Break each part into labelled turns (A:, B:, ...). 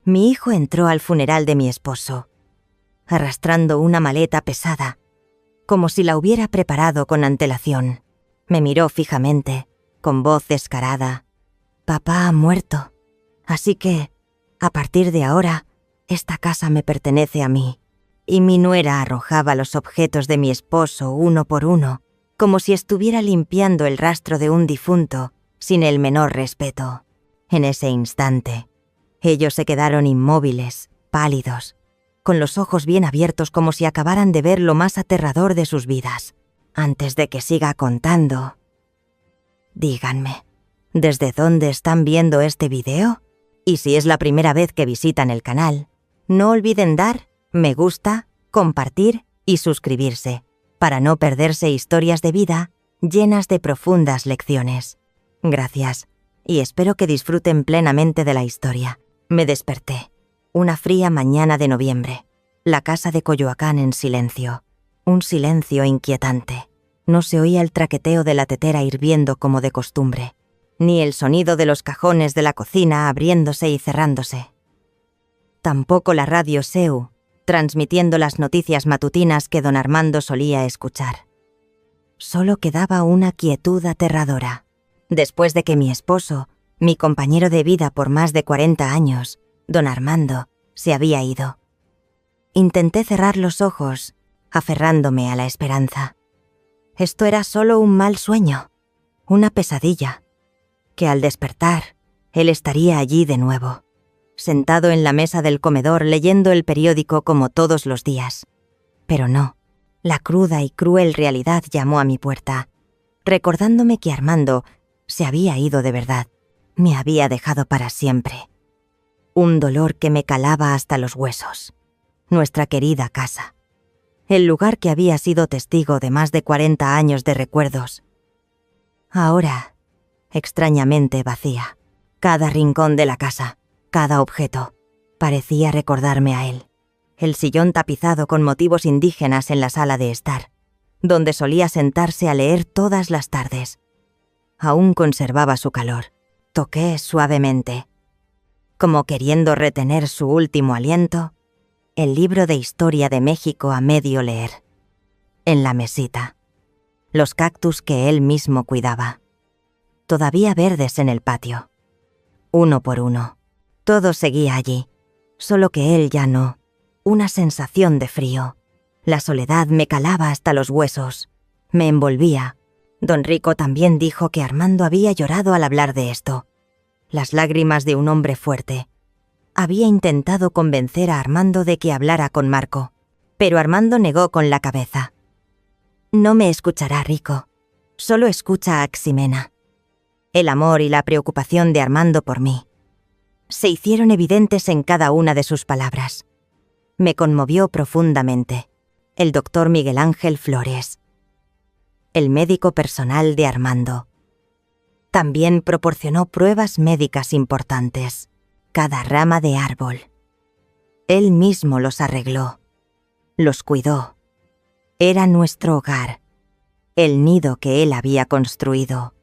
A: Mi hijo entró al funeral de mi esposo, arrastrando una maleta pesada, como si la hubiera preparado con antelación. Me miró fijamente, con voz descarada. Papá ha muerto, así que, a partir de ahora, esta casa me pertenece a mí. Y mi nuera arrojaba los objetos de mi esposo uno por uno, como si estuviera limpiando el rastro de un difunto, sin el menor respeto. En ese instante, ellos se quedaron inmóviles, pálidos, con los ojos bien abiertos como si acabaran de ver lo más aterrador de sus vidas. Antes de que siga contando, díganme, ¿desde dónde están viendo este video? Y si es la primera vez que visitan el canal, no olviden dar me gusta, compartir y suscribirse, para no perderse historias de vida llenas de profundas lecciones. Gracias, y espero que disfruten plenamente de la historia. Me desperté. Una fría mañana de noviembre. La casa de Coyoacán en silencio. Un silencio inquietante. No se oía el traqueteo de la tetera hirviendo como de costumbre, ni el sonido de los cajones de la cocina abriéndose y cerrándose. Tampoco la radio SEU, transmitiendo las noticias matutinas que don Armando solía escuchar. Solo quedaba una quietud aterradora. Después de que mi esposo, mi compañero de vida por más de 40 años, don Armando, se había ido. Intenté cerrar los ojos, aferrándome a la esperanza. Esto era solo un mal sueño, una pesadilla, que al despertar, él estaría allí de nuevo, sentado en la mesa del comedor leyendo el periódico como todos los días. Pero no, la cruda y cruel realidad llamó a mi puerta, recordándome que Armando se había ido de verdad, me había dejado para siempre. Un dolor que me calaba hasta los huesos. Nuestra querida casa. El lugar que había sido testigo de más de 40 años de recuerdos. Ahora, extrañamente vacía. Cada rincón de la casa, cada objeto, parecía recordarme a él. El sillón tapizado con motivos indígenas en la sala de estar, donde solía sentarse a leer todas las tardes. Aún conservaba su calor. Toqué suavemente, como queriendo retener su último aliento, el libro de historia de México a medio leer. En la mesita. Los cactus que él mismo cuidaba. Todavía verdes en el patio. Uno por uno. Todo seguía allí, solo que él ya no. Una sensación de frío. La soledad me calaba hasta los huesos. Me envolvía. Don Rico también dijo que Armando había llorado al hablar de esto. Las lágrimas de un hombre fuerte. Había intentado convencer a Armando de que hablara con Marco, pero Armando negó con la cabeza. No me escuchará, Rico. Solo escucha a Ximena. El amor y la preocupación de Armando por mí se hicieron evidentes en cada una de sus palabras. Me conmovió profundamente. El doctor Miguel Ángel Flores, el médico personal de Armando, también proporcionó pruebas médicas importantes. Cada rama de árbol. Él mismo los arregló. Los cuidó. Era nuestro hogar. El nido que él había construido.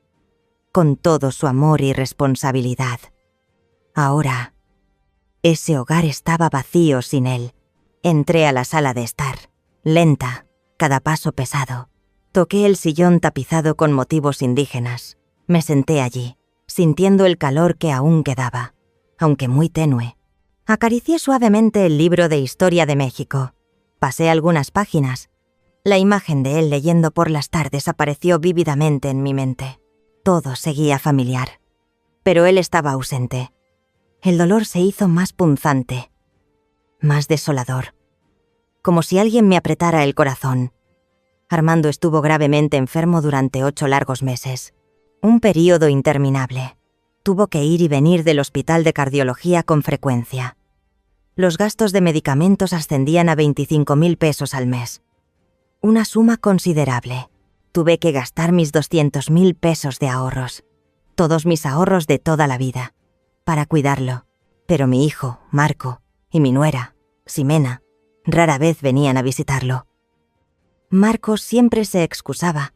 A: Con todo su amor y responsabilidad. Ahora, ese hogar estaba vacío sin él. Entré a la sala de estar. Lenta, cada paso pesado. Toqué el sillón tapizado con motivos indígenas. Me senté allí, sintiendo el calor que aún quedaba, aunque muy tenue. Acaricié suavemente el libro de Historia de México. Pasé algunas páginas. La imagen de él leyendo por las tardes apareció vívidamente en mi mente. Todo seguía familiar. Pero él estaba ausente. El dolor se hizo más punzante, más desolador. Como si alguien me apretara el corazón. Armando estuvo gravemente enfermo durante 8 largos meses. Un período interminable. Tuvo que ir y venir del hospital de cardiología con frecuencia. Los gastos de medicamentos ascendían a 25.000 pesos al mes. Una suma considerable. Tuve que gastar mis 200.000 pesos de ahorros. Todos mis ahorros de toda la vida. Para cuidarlo. Pero mi hijo, Marco, y mi nuera, Ximena, rara vez venían a visitarlo. Marco siempre se excusaba,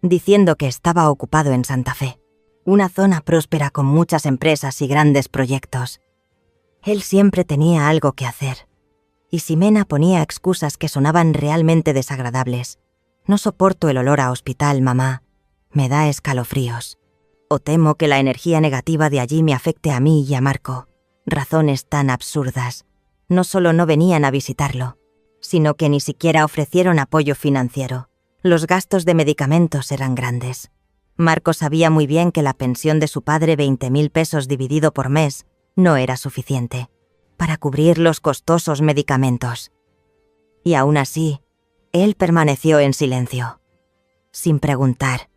A: diciendo que estaba ocupado en Santa Fe, una zona próspera con muchas empresas y grandes proyectos. Él siempre tenía algo que hacer. Y Ximena ponía excusas que sonaban realmente desagradables. No soporto el olor a hospital, mamá. Me da escalofríos. O temo que la energía negativa de allí me afecte a mí y a Marco. Razones tan absurdas. No solo no venían a visitarlo, sino que ni siquiera ofrecieron apoyo financiero. Los gastos de medicamentos eran grandes. Marco sabía muy bien que la pensión de su padre, 20.000 pesos dividido por mes, no era suficiente para cubrir los costosos medicamentos. Y aún así, él permaneció en silencio, sin preguntar,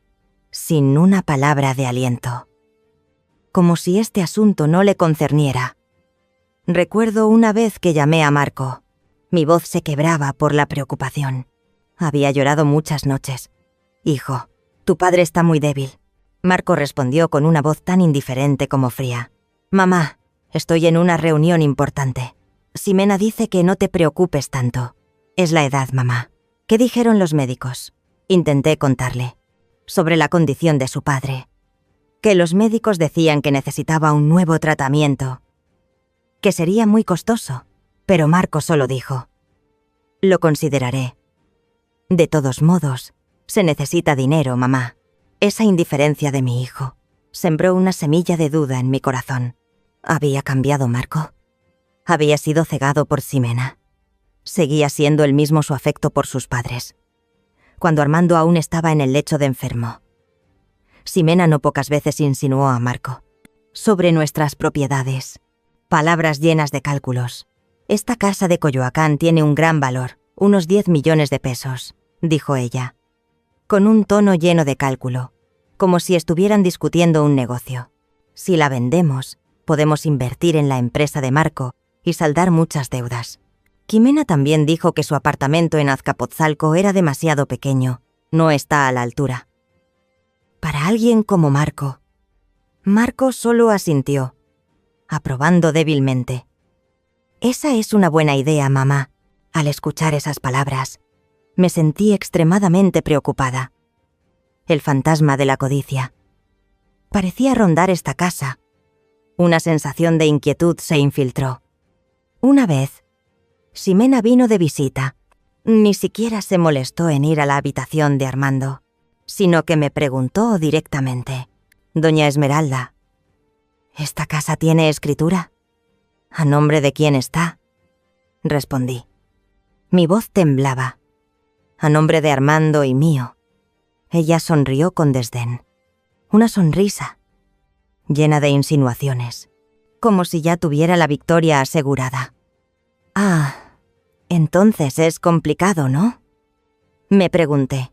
A: sin una palabra de aliento, como si este asunto no le concerniera. Recuerdo una vez que llamé a Marco. Mi voz se quebraba por la preocupación. Había llorado muchas noches. «Hijo, tu padre está muy débil». Marco respondió con una voz tan indiferente como fría. «Mamá, estoy en una reunión importante. Ximena dice que no te preocupes tanto. Es la edad, mamá». «¿Qué dijeron los médicos?». Intenté contarle. Sobre la condición de su padre. Que los médicos decían que necesitaba un nuevo tratamiento. Que sería muy costoso. Pero Marco solo dijo: «Lo consideraré. De todos modos, se necesita dinero, mamá». Esa indiferencia de mi hijo sembró una semilla de duda en mi corazón. ¿Había cambiado Marco? ¿Había sido cegado por Ximena? ¿Seguía siendo el mismo su afecto por sus padres? Cuando Armando aún estaba en el lecho de enfermo, Ximena no pocas veces insinuó a Marco sobre nuestras propiedades. Palabras llenas de cálculos. «Esta casa de Coyoacán tiene un gran valor, unos 10 millones de pesos», dijo ella, con un tono lleno de cálculo, como si estuvieran discutiendo un negocio. «Si la vendemos, podemos invertir en la empresa de Marco y saldar muchas deudas». Ximena también dijo que su apartamento en Azcapotzalco era demasiado pequeño, no está a la altura. Para alguien como Marco. Marco solo asintió, aprobando débilmente. «Esa es una buena idea, mamá». Al escuchar esas palabras, me sentí extremadamente preocupada. El fantasma de la codicia parecía rondar esta casa. Una sensación de inquietud se infiltró. Una vez, Ximena vino de visita. Ni siquiera se molestó en ir a la habitación de Armando, sino que me preguntó directamente: «Doña Esmeralda, ¿esta casa tiene escritura?». «¿A nombre de quién está?», respondí. Mi voz temblaba. «A nombre de Armando y mío». Ella sonrió con desdén. Una sonrisa llena de insinuaciones, como si ya tuviera la victoria asegurada. «Ah, entonces es complicado, ¿no?», me pregunté.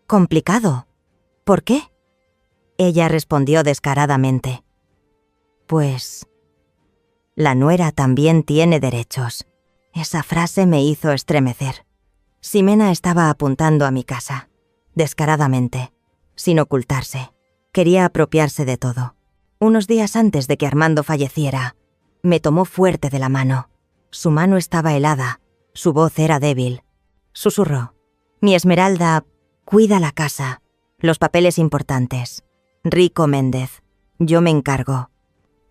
A: «¿Complicado? ¿Por qué?». Ella respondió descaradamente: «Pues la nuera también tiene derechos». Esa frase me hizo estremecer. Ximena estaba apuntando a mi casa, descaradamente, sin ocultarse. Quería apropiarse de todo. Unos días antes de que Armando falleciera, me tomó fuerte de la mano. Su mano estaba helada, su voz era débil. Susurró: «Mi Esmeralda, cuida la casa, los papeles importantes. Rico Méndez, yo me encargo.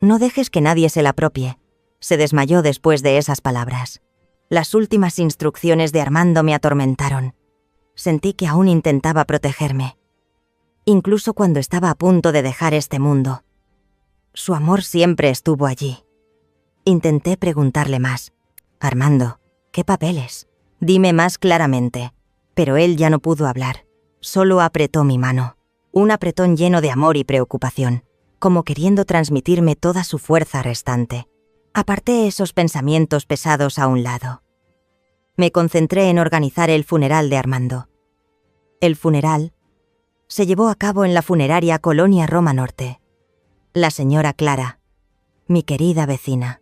A: No dejes que nadie se la apropie». Se desmayó después de esas palabras. Las últimas instrucciones de Armando me atormentaron. Sentí que aún intentaba protegerme, incluso cuando estaba a punto de dejar este mundo. Su amor siempre estuvo allí. Intenté preguntarle más. «Armando, ¿qué papeles? Dime más claramente». Pero él ya no pudo hablar. Solo apretó mi mano. Un apretón lleno de amor y preocupación, como queriendo transmitirme toda su fuerza restante. Aparté esos pensamientos pesados a un lado. Me concentré en organizar el funeral de Armando. El funeral se llevó a cabo en la funeraria Colonia Roma Norte. La señora Clara, mi querida vecina,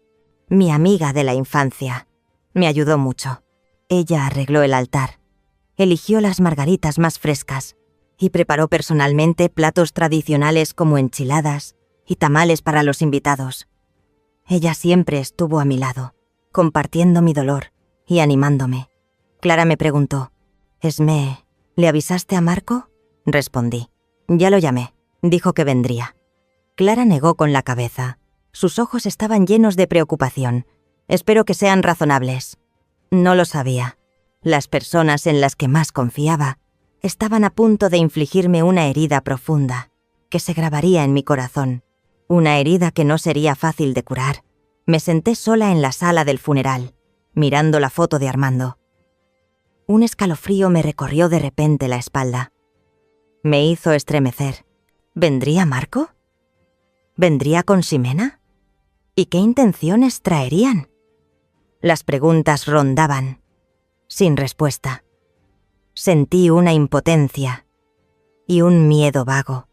A: mi amiga de la infancia, me ayudó mucho. Ella arregló el altar, eligió las margaritas más frescas y preparó personalmente platos tradicionales como enchiladas y tamales para los invitados. Ella siempre estuvo a mi lado, compartiendo mi dolor y animándome. Clara me preguntó: «Esme, ¿le avisaste a Marco?». Respondí: «Ya lo llamé, dijo que vendría». Clara negó con la cabeza. Sus ojos estaban llenos de preocupación. Espero que sean razonables. No lo sabía. Las personas en las que más confiaba estaban a punto de infligirme una herida profunda, que se grabaría en mi corazón. Una herida que no sería fácil de curar. Me senté sola en la sala del funeral, mirando la foto de Armando. Un escalofrío me recorrió de repente la espalda. Me hizo estremecer. ¿Vendría Marco? ¿Vendría con Ximena? ¿Y qué intenciones traerían? Las preguntas rondaban, sin respuesta. Sentí una impotencia y un miedo vago,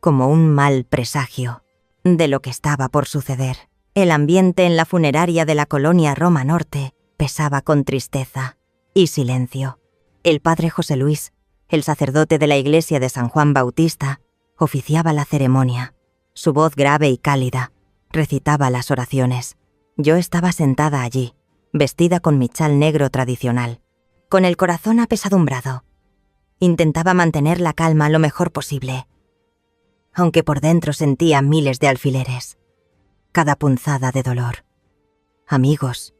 A: como un mal presagio de lo que estaba por suceder. El ambiente en la funeraria de la colonia Roma Norte pesaba con tristeza y silencio. El padre José Luis, el sacerdote de la iglesia de San Juan Bautista, oficiaba la ceremonia. Su voz grave y cálida recitaba las oraciones. Yo estaba sentada allí, vestida con mi chal negro tradicional, con el corazón apesadumbrado. Intentaba mantener la calma lo mejor posible, aunque por dentro sentía miles de alfileres, cada punzada de dolor. Amigos,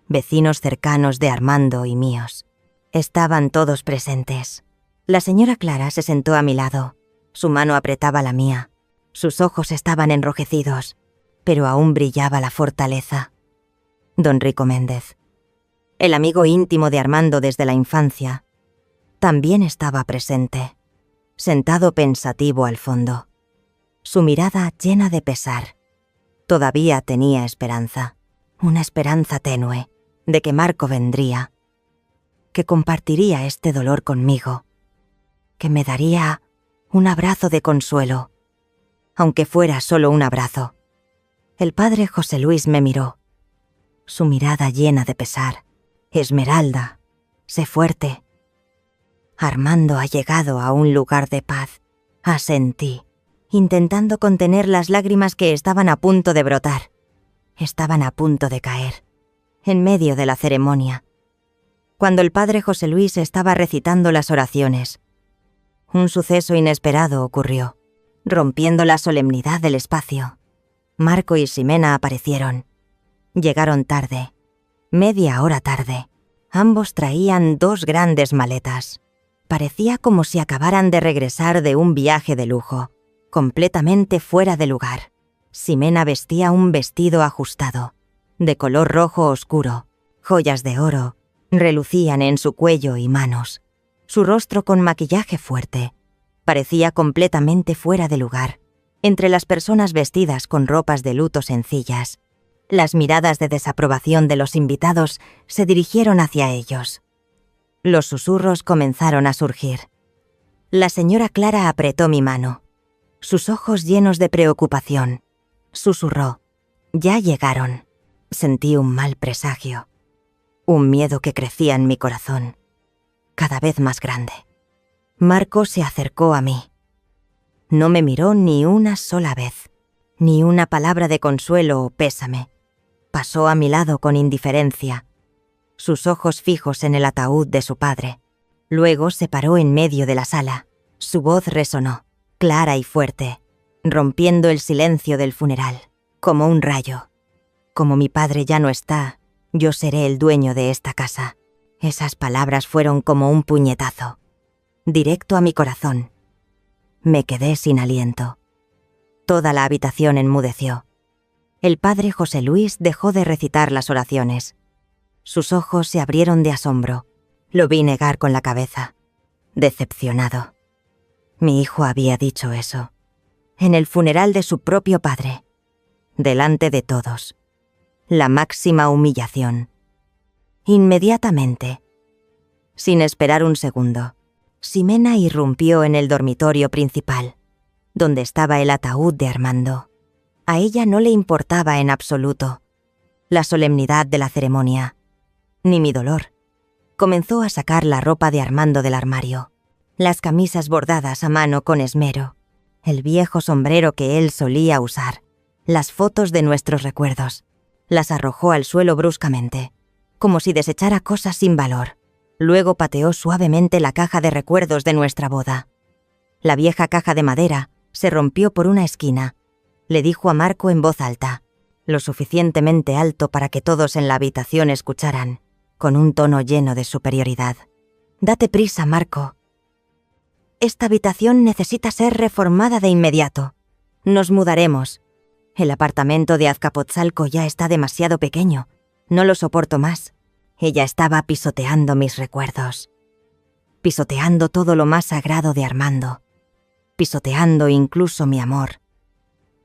A: vecinos cercanos de Armando y míos, estaban todos presentes. La señora Clara se sentó a mi lado. Su mano apretaba la mía. Sus ojos estaban enrojecidos, pero aún brillaba la fortaleza. Don Rico Méndez, el amigo íntimo de Armando desde la infancia, también estaba presente, sentado pensativo al fondo, su mirada llena de pesar. Todavía tenía esperanza, una esperanza tenue de que Marco vendría, que compartiría este dolor conmigo, que me daría un abrazo de consuelo, aunque fuera solo un abrazo. El padre José Luis me miró, su mirada llena de pesar. Esmeralda, sé fuerte. Armando ha llegado a un lugar de paz, asentí, intentando contener las lágrimas que estaban a punto de brotar. Estaban a punto de caer, en medio de la ceremonia. Cuando el padre José Luis estaba recitando las oraciones, un suceso inesperado ocurrió, rompiendo la solemnidad del espacio. Marco y Ximena aparecieron. Llegaron tarde, media hora tarde. Ambos traían 2 grandes maletas. Parecía como si acabaran de regresar de un viaje de lujo, completamente fuera de lugar. Ximena vestía un vestido ajustado, de color rojo oscuro. Joyas de oro relucían en su cuello y manos. Su rostro con maquillaje fuerte parecía completamente fuera de lugar. Entre las personas vestidas con ropas de luto sencillas, las miradas de desaprobación de los invitados se dirigieron hacia ellos. Los susurros comenzaron a surgir. La señora Clara apretó mi mano. Sus ojos llenos de preocupación. Susurró: «Ya llegaron». Sentí un mal presagio. Un miedo que crecía en mi corazón, cada vez más grande. Marco se acercó a mí. No me miró ni una sola vez, ni una palabra de consuelo o pésame. Pasó a mi lado con indiferencia, sus ojos fijos en el ataúd de su padre. Luego se paró en medio de la sala. Su voz resonó, clara y fuerte, rompiendo el silencio del funeral, como un rayo. «Como mi padre ya no está, yo seré el dueño de esta casa». Esas palabras fueron como un puñetazo, directo a mi corazón. Me quedé sin aliento. Toda la habitación enmudeció. El padre José Luis dejó de recitar las oraciones. Sus ojos se abrieron de asombro. Lo vi negar con la cabeza, decepcionado. Mi hijo había dicho eso, en el funeral de su propio padre, delante de todos. La máxima humillación. Inmediatamente, sin esperar un segundo, Ximena irrumpió en el dormitorio principal, donde estaba el ataúd de Armando. A ella no le importaba en absoluto la solemnidad de la ceremonia, ni mi dolor. Comenzó a sacar la ropa de Armando del armario, las camisas bordadas a mano con esmero, el viejo sombrero que él solía usar, las fotos de nuestros recuerdos. Las arrojó al suelo bruscamente, como si desechara cosas sin valor. Luego pateó suavemente la caja de recuerdos de nuestra boda. La vieja caja de madera se rompió por una esquina. le dijo a Marco en voz alta, lo suficientemente alto para que todos en la habitación escucharan, con un tono lleno de superioridad. «Date prisa, Marco. Esta habitación necesita ser reformada de inmediato. Nos mudaremos. El apartamento de Azcapotzalco ya está demasiado pequeño. No lo soporto más». Ella estaba pisoteando mis recuerdos. Pisoteando todo lo más sagrado de Armando. Pisoteando incluso mi amor.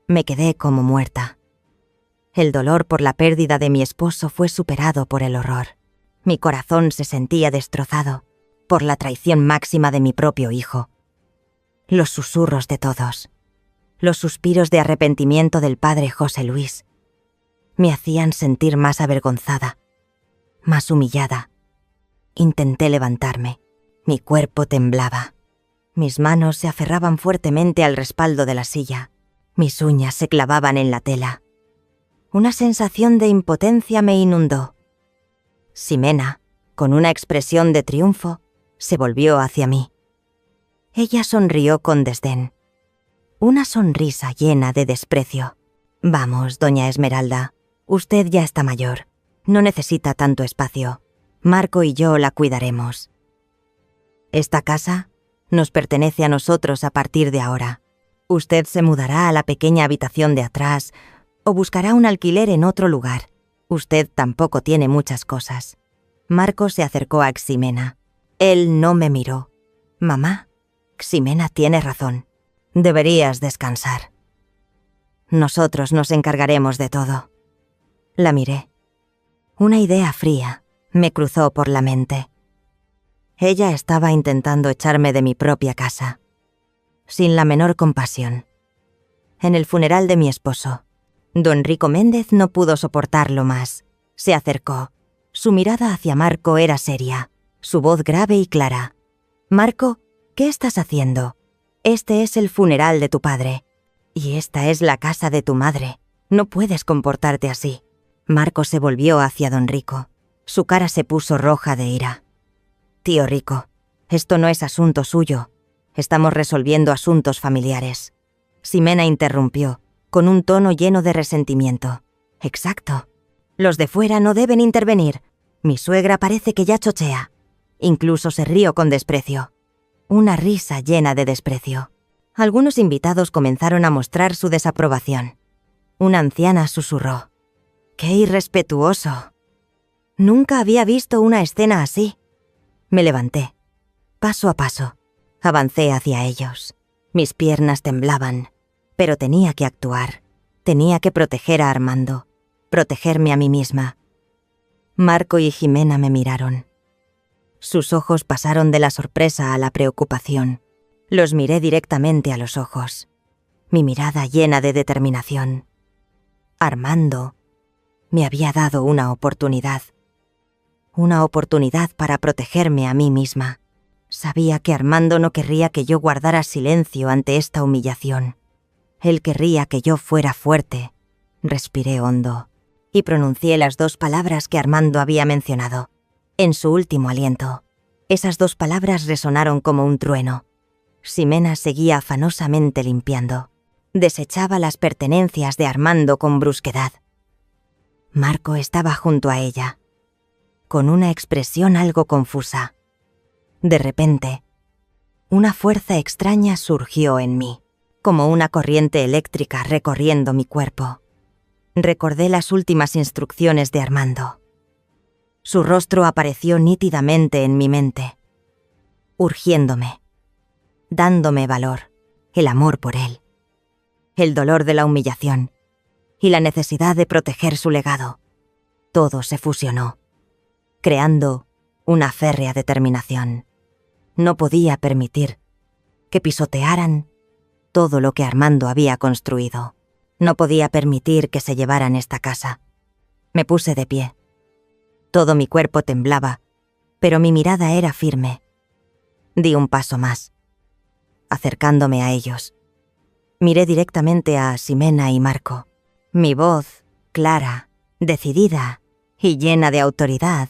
A: Me quedé como muerta. El dolor por la pérdida de mi esposo fue superado por el horror. Mi corazón se sentía destrozado por la traición máxima de mi propio hijo. Los susurros de todos, los suspiros de arrepentimiento del padre José Luis, me hacían sentir más avergonzada, más humillada. Intenté levantarme. Mi cuerpo temblaba. Mis manos se aferraban fuertemente al respaldo de la silla. Mis uñas se clavaban en la tela. Una sensación de impotencia me inundó. Ximena, con una expresión de triunfo, se volvió hacia mí. Ella sonrió con desdén. Una sonrisa llena de desprecio. «Vamos, doña Esmeralda, usted ya está mayor. No necesita tanto espacio. Marco y yo la cuidaremos. Esta casa nos pertenece a nosotros a partir de ahora. Usted se mudará a la pequeña habitación de atrás o buscará un alquiler en otro lugar. Usted tampoco tiene muchas cosas». Marco se acercó a Ximena. Él no me miró. «Mamá, Ximena tiene razón. Deberías descansar. Nosotros nos encargaremos de todo». La miré. Una idea fría me cruzó por la mente. Ella estaba intentando echarme de mi propia casa, sin la menor compasión. En el funeral de mi esposo, don Rico Méndez no pudo soportarlo más. Se acercó. Su mirada hacia Marco era seria, su voz grave y clara. «Marco, ¿qué estás haciendo? Este es el funeral de tu padre. Y esta es la casa de tu madre. No puedes comportarte así». Marco se volvió hacia don Rico. Su cara se puso roja de ira. «Tío Rico, esto no es asunto suyo. Estamos resolviendo asuntos familiares». Ximena interrumpió, con un tono lleno de resentimiento. «Exacto. Los de fuera no deben intervenir. Mi suegra parece que ya chochea». Incluso se rió con desprecio. Una risa llena de desprecio. Algunos invitados comenzaron a mostrar su desaprobación. Una anciana susurró: «¡Qué irrespetuoso!». Nunca había visto una escena así. Me levanté. Paso a paso, avancé hacia ellos. Mis piernas temblaban, pero tenía que actuar. Tenía que proteger a Armando, protegerme a mí misma. Marco y Ximena me miraron. Sus ojos pasaron de la sorpresa a la preocupación. Los miré directamente a los ojos. Mi mirada llena de determinación. Armando me había dado una oportunidad. Una oportunidad para protegerme a mí misma. Sabía que Armando no querría que yo guardara silencio ante esta humillación. Él querría que yo fuera fuerte. Respiré hondo y pronuncié las 2 palabras que Armando había mencionado. En su último aliento, esas 2 palabras resonaron como un trueno. Ximena seguía afanosamente limpiando. Desechaba las pertenencias de Armando con brusquedad. Marco estaba junto a ella, con una expresión algo confusa. De repente, una fuerza extraña surgió en mí, como una corriente eléctrica recorriendo mi cuerpo. Recordé las últimas instrucciones de Armando. Su rostro apareció nítidamente en mi mente, urgiéndome, dándome valor, el amor por él, el dolor de la humillación y la necesidad de proteger su legado. Todo se fusionó, creando una férrea determinación. No podía permitir que pisotearan todo lo que Armando había construido. No podía permitir que se llevaran esta casa. Me puse de pie. Todo mi cuerpo temblaba, pero mi mirada era firme. Di un paso más, acercándome a ellos. Miré directamente a Ximena y Marco. Mi voz, clara, decidida y llena de autoridad,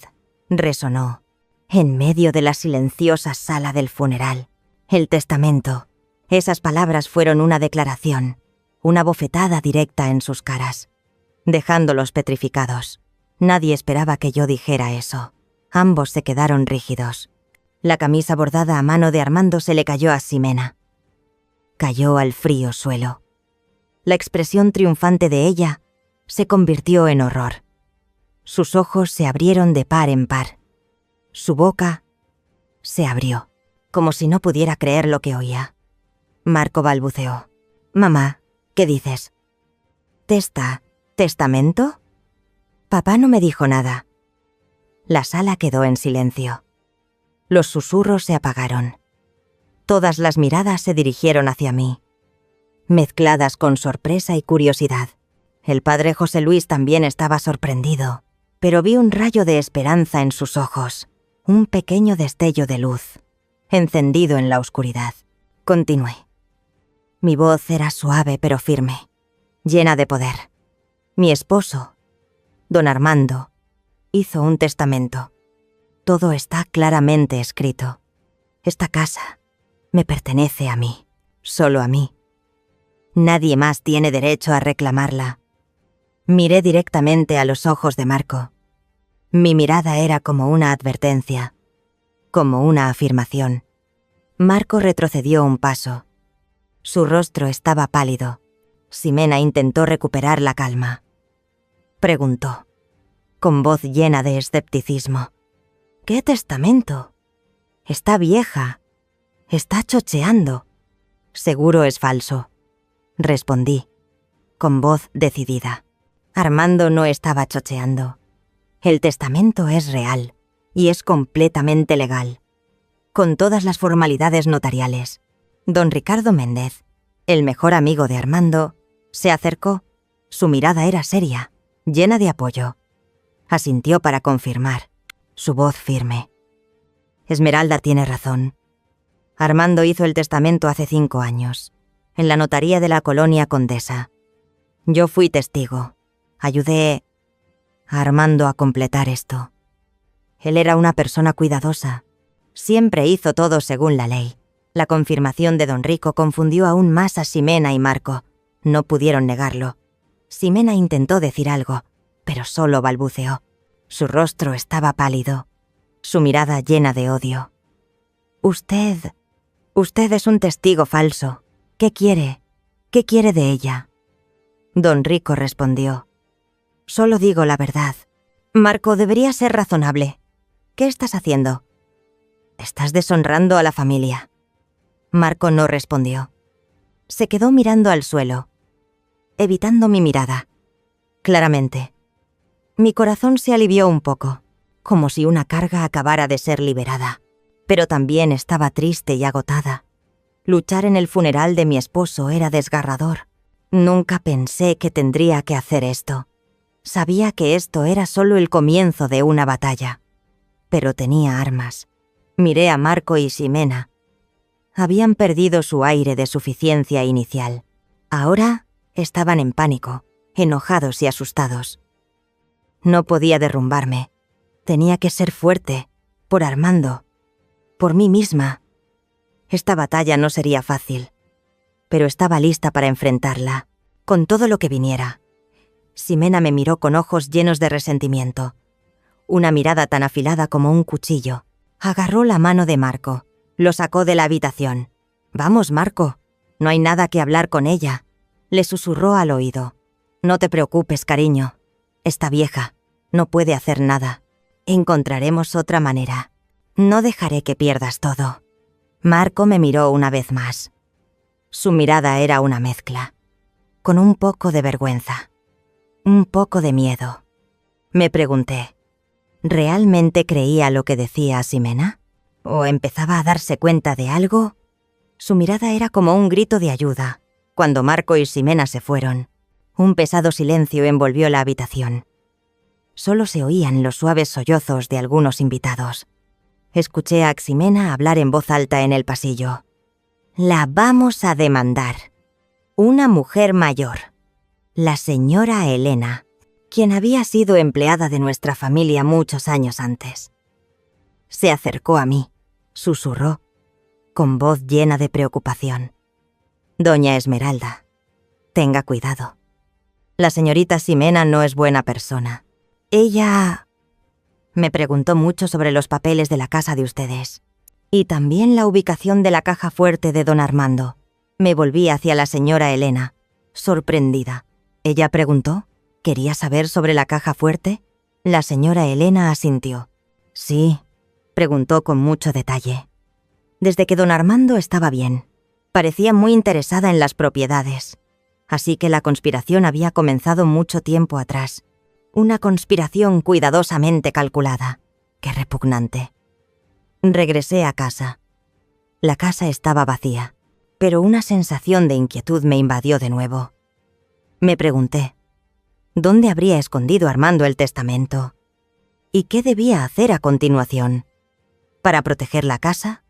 A: resonó en medio de la silenciosa sala del funeral. El testamento. Esas palabras fueron una declaración. una bofetada directa en sus caras, dejándolos petrificados. Nadie esperaba que yo dijera eso. Ambos se quedaron rígidos. La camisa bordada a mano de Armando se le cayó a Ximena. Cayó al frío suelo. La expresión triunfante de ella se convirtió en horror. Sus ojos se abrieron de par en par. Su boca se abrió, como si no pudiera creer lo que oía. Marco balbuceó. «Mamá, ¿qué dices?» ¿Testamento? Papá no me dijo nada. La sala quedó en silencio. Los susurros se apagaron. Todas las miradas se dirigieron hacia mí, mezcladas con sorpresa y curiosidad. El padre José Luis también estaba sorprendido, pero vi un rayo de esperanza en sus ojos, un pequeño destello de luz, encendido en la oscuridad. Continué. Mi voz era suave pero firme, llena de poder. Mi esposo, don Armando, hizo un testamento. Todo está claramente escrito. Esta casa me pertenece a mí, solo a mí. Nadie más tiene derecho a reclamarla. Miré directamente a los ojos de Marco. Mi mirada era como una advertencia, como una afirmación. Marco retrocedió un paso. Su rostro estaba pálido. Ximena intentó recuperar la calma. Preguntó, con voz llena de escepticismo. «¿Qué testamento? Está vieja. Está chocheando». «Seguro es falso», respondí, con voz decidida. Armando no estaba chocheando. El testamento es real y es completamente legal, con todas las formalidades notariales. Don Ricardo Méndez, el mejor amigo de Armando, se acercó. Su mirada era seria, llena de apoyo. Asintió para confirmar, su voz firme. «Esmeralda tiene razón. Armando hizo el testamento hace 5 años, en la notaría de la colonia Condesa. Yo fui testigo. Ayudé a Armando a completar esto. Él era una persona cuidadosa. Siempre hizo todo según la ley». La confirmación de don Rico confundió aún más a Ximena y Marco. No pudieron negarlo. Ximena intentó decir algo, pero solo balbuceó. Su rostro estaba pálido, su mirada llena de odio. Usted es un testigo falso. ¿Qué quiere? ¿Qué quiere de ella?» Don Rico respondió. «Solo digo la verdad. Marco, debería ser razonable. ¿Qué estás haciendo?» «Estás deshonrando a la familia». Marco no respondió. Se quedó mirando al suelo, evitando mi mirada. Claramente, mi corazón se alivió un poco, como si una carga acabara de ser liberada. Pero también estaba triste y agotada. Luchar en el funeral de mi esposo era desgarrador. Nunca pensé que tendría que hacer esto. Sabía que esto era solo el comienzo de una batalla. Pero tenía armas. Miré a Marco y Ximena. Habían perdido su aire de suficiencia inicial. Ahora estaban en pánico, enojados y asustados. No podía derrumbarme. Tenía que ser fuerte, por Armando, por mí misma. Esta batalla no sería fácil, pero estaba lista para enfrentarla, con todo lo que viniera. Ximena me miró con ojos llenos de resentimiento, una mirada tan afilada como un cuchillo. Agarró la mano de Marco, lo sacó de la habitación. «Vamos, Marco, no hay nada que hablar con ella», le susurró al oído. «No te preocupes, cariño. Está vieja, no puede hacer nada. Encontraremos otra manera. No dejaré que pierdas todo». Marco me miró una vez más. Su mirada era una mezcla, con un poco de vergüenza, un poco de miedo. Me pregunté, ¿realmente creía lo que decía Ximena? ¿O empezaba a darse cuenta de algo? Su mirada era como un grito de ayuda. Cuando Marco y Ximena se fueron, un pesado silencio envolvió la habitación. Solo se oían los suaves sollozos de algunos invitados. Escuché a Ximena hablar en voz alta en el pasillo. «La vamos a demandar. Una mujer mayor, la señora Elena, quien había sido empleada de nuestra familia muchos años antes». Se acercó a mí, susurró, con voz llena de preocupación. «Doña Esmeralda, Tenga cuidado. La señorita Ximena no es buena persona. Ella me preguntó mucho sobre los papeles de la casa de ustedes. Y también la ubicación de la caja fuerte de don Armando. Me volví hacia la señora Elena, sorprendida. Ella preguntó, ¿quería saber sobre la caja fuerte? La señora Elena asintió. Sí, preguntó con mucho detalle. Desde que don Armando estaba bien, parecía muy interesada en las propiedades. Así que la conspiración había comenzado mucho tiempo atrás. Una conspiración cuidadosamente calculada. Qué repugnante. Regresé a casa. La casa estaba vacía, pero una sensación de inquietud me invadió de nuevo. Me pregunté, ¿dónde habría escondido Armando el testamento? ¿Y qué debía hacer a continuación? ¿Para proteger la casa?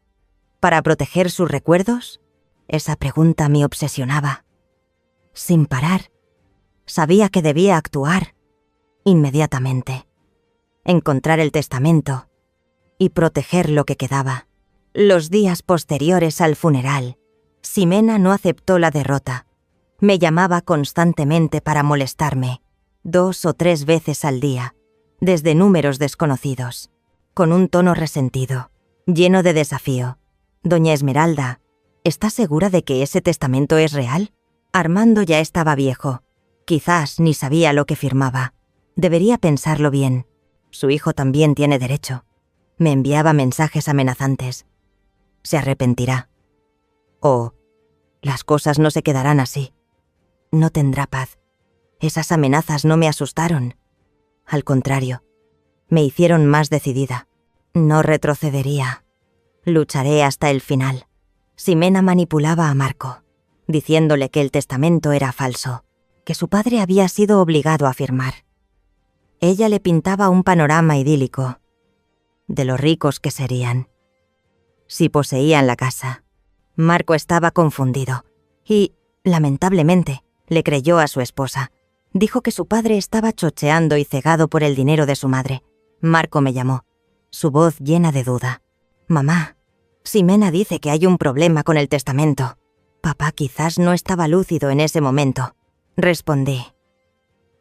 A: ¿Para proteger sus recuerdos? Esa pregunta me obsesionaba. Sin parar, sabía que debía actuar inmediatamente, encontrar el testamento y proteger lo que quedaba. Los días posteriores al funeral, Ximena no aceptó la derrota. Me llamaba constantemente para molestarme, 2 o 3 veces al día, desde números desconocidos, con un tono resentido, lleno de desafío. Doña Esmeralda, ¿está segura de que ese testamento es real? Armando ya estaba viejo. Quizás ni sabía lo que firmaba. Debería pensarlo bien. Su hijo también tiene derecho. Me enviaba mensajes amenazantes. Se arrepentirá. O las cosas no se quedarán así. No tendrá paz. Esas amenazas no me asustaron. Al contrario, me hicieron más decidida. No retrocedería. Lucharé hasta el final. Ximena manipulaba a Marco, diciéndole que el testamento era falso, que su padre había sido obligado a firmar. Ella le pintaba un panorama idílico, de lo ricos que serían, si poseían la casa. Marco estaba confundido y, lamentablemente, le creyó a su esposa. Dijo que su padre estaba chocheando y cegado por el dinero de su madre. Marco me llamó, su voz llena de duda. «Mamá, Ximena dice que hay un problema con el testamento». Papá quizás no estaba lúcido en ese momento. Respondí,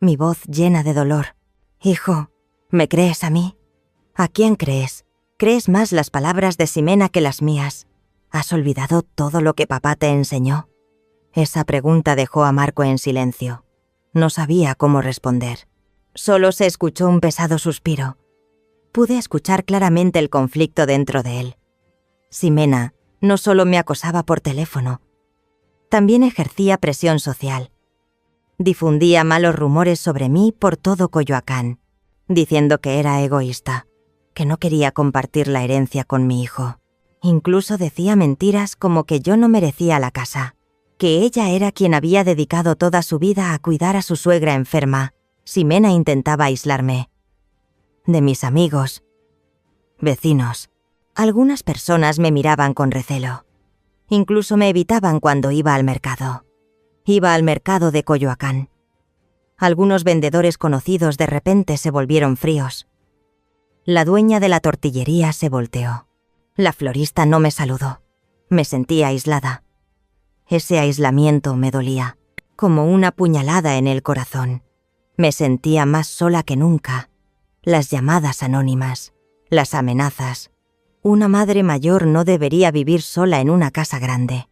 A: mi voz llena de dolor. «Hijo, ¿me crees a mí? ¿A quién crees? ¿Crees más las palabras de Ximena que las mías? ¿Has olvidado todo lo que papá te enseñó?» Esa pregunta dejó a Marco en silencio. No sabía cómo responder. Solo se escuchó un pesado suspiro. Pude escuchar claramente el conflicto dentro de él. Ximena no solo me acosaba por teléfono, también ejercía presión social. Difundía malos rumores sobre mí por todo Coyoacán, diciendo que era egoísta, que no quería compartir la herencia con mi hijo. Incluso decía mentiras como que yo no merecía la casa, que ella era quien había dedicado toda su vida a cuidar a su suegra enferma. Ximena intentaba aislarme de mis amigos, vecinos. Algunas personas me miraban con recelo. Incluso me evitaban cuando iba al mercado. Iba al mercado de Coyoacán. Algunos vendedores conocidos de repente se volvieron fríos. La dueña de la tortillería se volteó. La florista no me saludó. Me sentía aislada. Ese aislamiento me dolía, como una puñalada en el corazón. Me sentía más sola que nunca. Las llamadas anónimas, las amenazas. Una madre mayor no debería vivir sola en una casa grande.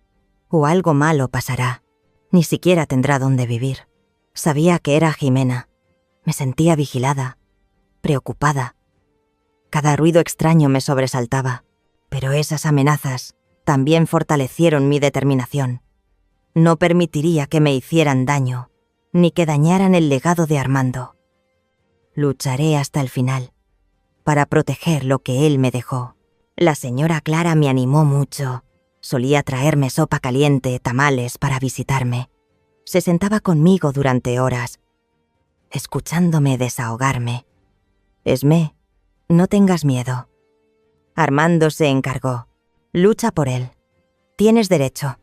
A: O algo malo pasará. Ni siquiera tendrá dónde vivir. Sabía que era Ximena. Me sentía vigilada, preocupada. Cada ruido extraño me sobresaltaba. Pero esas amenazas también fortalecieron mi determinación. No permitiría que me hicieran daño, ni que dañaran el legado de Armando. Lucharé hasta el final, para proteger lo que él me dejó. La señora Clara me animó mucho. Solía traerme sopa caliente, tamales para visitarme. Se sentaba conmigo durante horas, escuchándome desahogarme. «Esmé, no tengas miedo». Armando se encargó. «Lucha por él. Tienes derecho.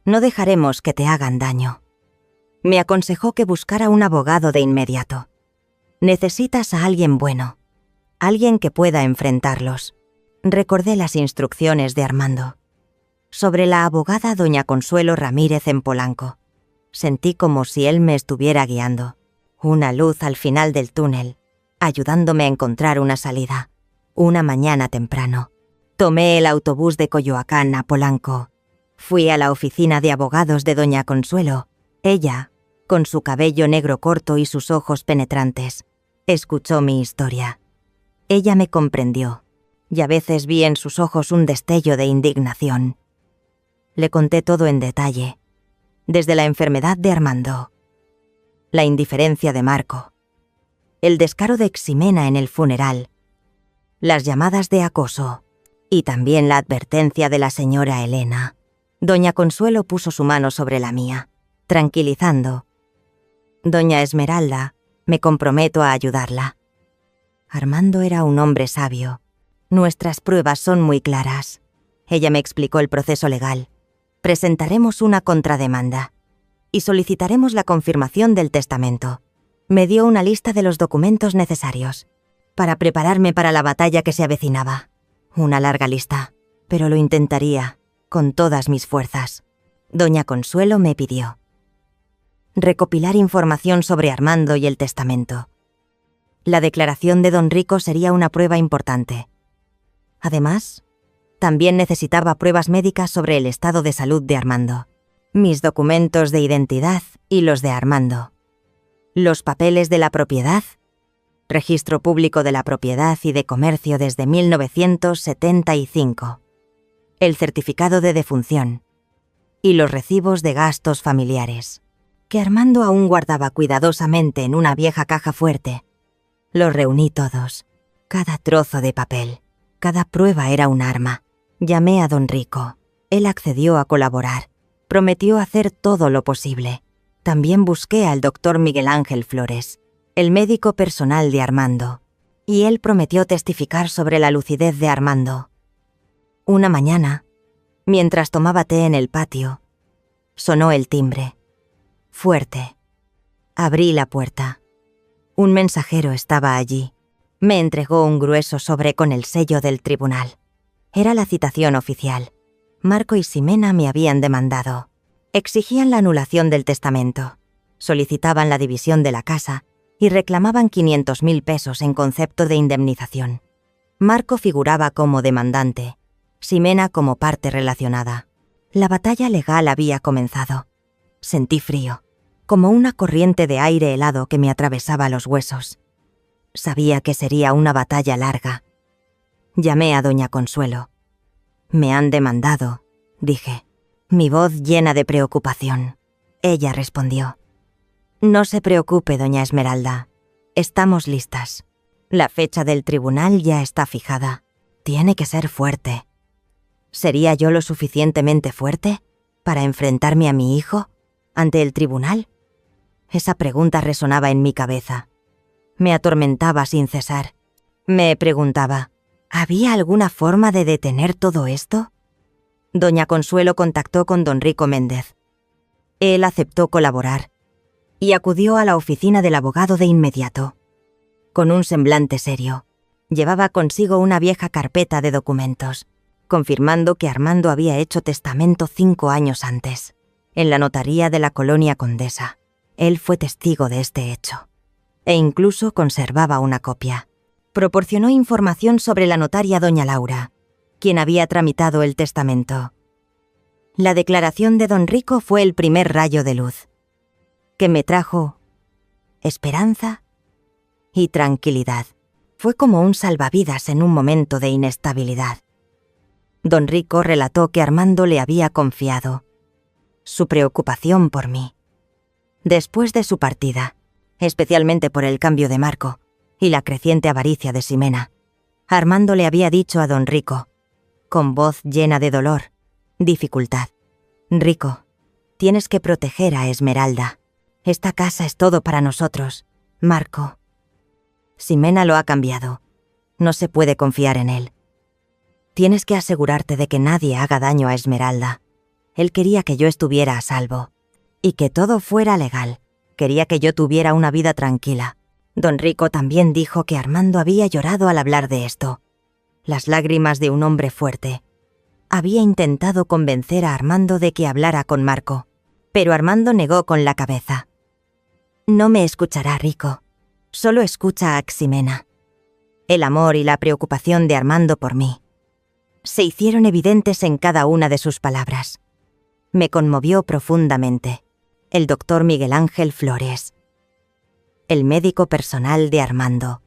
A: No dejaremos que te hagan daño». Me aconsejó que buscara un abogado de inmediato. «Necesitas a alguien bueno, alguien que pueda enfrentarlos». Recordé las instrucciones de Armando. Sobre la abogada doña Consuelo Ramírez en Polanco. Sentí como si él me estuviera guiando. Una luz al final del túnel, ayudándome a encontrar una salida. Una mañana temprano, tomé el autobús de Coyoacán a Polanco. Fui a la oficina de abogados de doña Consuelo. Ella, con su cabello negro corto y sus ojos penetrantes, escuchó mi historia. Ella me comprendió, y a veces vi en sus ojos un destello de indignación. Le conté todo en detalle, desde la enfermedad de Armando, la indiferencia de Marco, el descaro de Ximena en el funeral, las llamadas de acoso y también la advertencia de la señora Elena. Doña Consuelo puso su mano sobre la mía, tranquilizando. Doña Esmeralda, me comprometo a ayudarla. Armando era un hombre sabio. Nuestras pruebas son muy claras. Ella me explicó el proceso legal. Presentaremos una contrademanda y solicitaremos la confirmación del testamento. Me dio una lista de los documentos necesarios para prepararme para la batalla que se avecinaba. Una larga lista, pero lo intentaría con todas mis fuerzas. Doña Consuelo me pidió recopilar información sobre Armando y el testamento. La declaración de don Rico sería una prueba importante. Además, también necesitaba pruebas médicas sobre el estado de salud de Armando, mis documentos de identidad y los de Armando, los papeles de la propiedad, registro público de la propiedad y de comercio desde 1975, el certificado de defunción y los recibos de gastos familiares, que Armando aún guardaba cuidadosamente en una vieja caja fuerte. Los reuní todos, cada trozo de papel, cada prueba era un arma. Llamé a don Rico. Él accedió a colaborar. Prometió hacer todo lo posible. También busqué al doctor Miguel Ángel Flores, el médico personal de Armando, y él prometió testificar sobre la lucidez de Armando. Una mañana, mientras tomaba té en el patio, sonó el timbre. Fuerte. Abrí la puerta. Un mensajero estaba allí. Me entregó un grueso sobre con el sello del tribunal. Era la citación oficial. Marco y Ximena me habían demandado. Exigían la anulación del testamento. Solicitaban la división de la casa y reclamaban 500.000 pesos en concepto de indemnización. Marco figuraba como demandante, Ximena como parte relacionada. La batalla legal había comenzado. Sentí frío, como una corriente de aire helado que me atravesaba los huesos. Sabía que sería una batalla larga. Llamé a doña Consuelo. Me han demandado, dije, mi voz llena de preocupación. Ella respondió. No se preocupe, doña Esmeralda. Estamos listas. La fecha del tribunal ya está fijada. Tiene que ser fuerte. ¿Sería yo lo suficientemente fuerte para enfrentarme a mi hijo ante el tribunal? Esa pregunta resonaba en mi cabeza. Me atormentaba sin cesar. Me preguntaba, ¿había alguna forma de detener todo esto? Doña Consuelo contactó con don Rico Méndez. Él aceptó colaborar y acudió a la oficina del abogado de inmediato. Con un semblante serio, llevaba consigo una vieja carpeta de documentos, confirmando que Armando había hecho testamento 5 años antes, en la notaría de la Colonia Condesa. Él fue testigo de este hecho, e incluso conservaba una copia. Proporcionó información sobre la notaria doña Laura, quien había tramitado el testamento. La declaración de don Rico fue el primer rayo de luz, que me trajo esperanza y tranquilidad. Fue como un salvavidas en un momento de inestabilidad. Don Rico relató que Armando le había confiado su preocupación por mí. Después de su partida, especialmente por el cambio de Marco y la creciente avaricia de Ximena, Armando le había dicho a don Rico, con voz llena de dolor, dificultad: Rico, tienes que proteger a Esmeralda. Esta casa es todo para nosotros, Marco. Ximena lo ha cambiado. No se puede confiar en él. Tienes que asegurarte de que nadie haga daño a Esmeralda. Él quería que yo estuviera a salvo y que todo fuera legal. Quería que yo tuviera una vida tranquila. Don Rico también dijo que Armando había llorado al hablar de esto. Las lágrimas de un hombre fuerte. Había intentado convencer a Armando de que hablara con Marco. Pero Armando negó con la cabeza. No me escuchará, Rico. Solo escucha a Ximena. El amor y la preocupación de Armando por mí se hicieron evidentes en cada una de sus palabras. Me conmovió profundamente. El doctor Miguel Ángel Flores, el médico personal de Armando,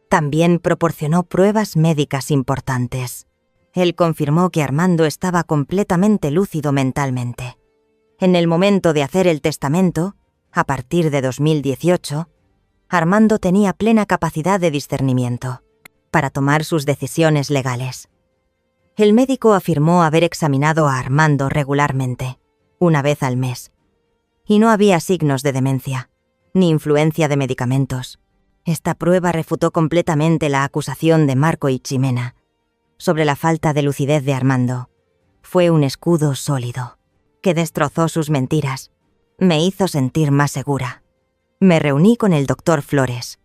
A: también proporcionó pruebas médicas importantes. Él confirmó que Armando estaba completamente lúcido mentalmente. En el momento de hacer el testamento, a partir de 2018, Armando tenía plena capacidad de discernimiento para tomar sus decisiones legales. El médico afirmó haber examinado a Armando regularmente, una vez al mes, y no había signos de demencia, ni influencia de medicamentos. Esta prueba refutó completamente la acusación de Marco y Ximena sobre la falta de lucidez de Armando. Fue un escudo sólido, que destrozó sus mentiras. Me hizo sentir más segura. Me reuní con el doctor Flores.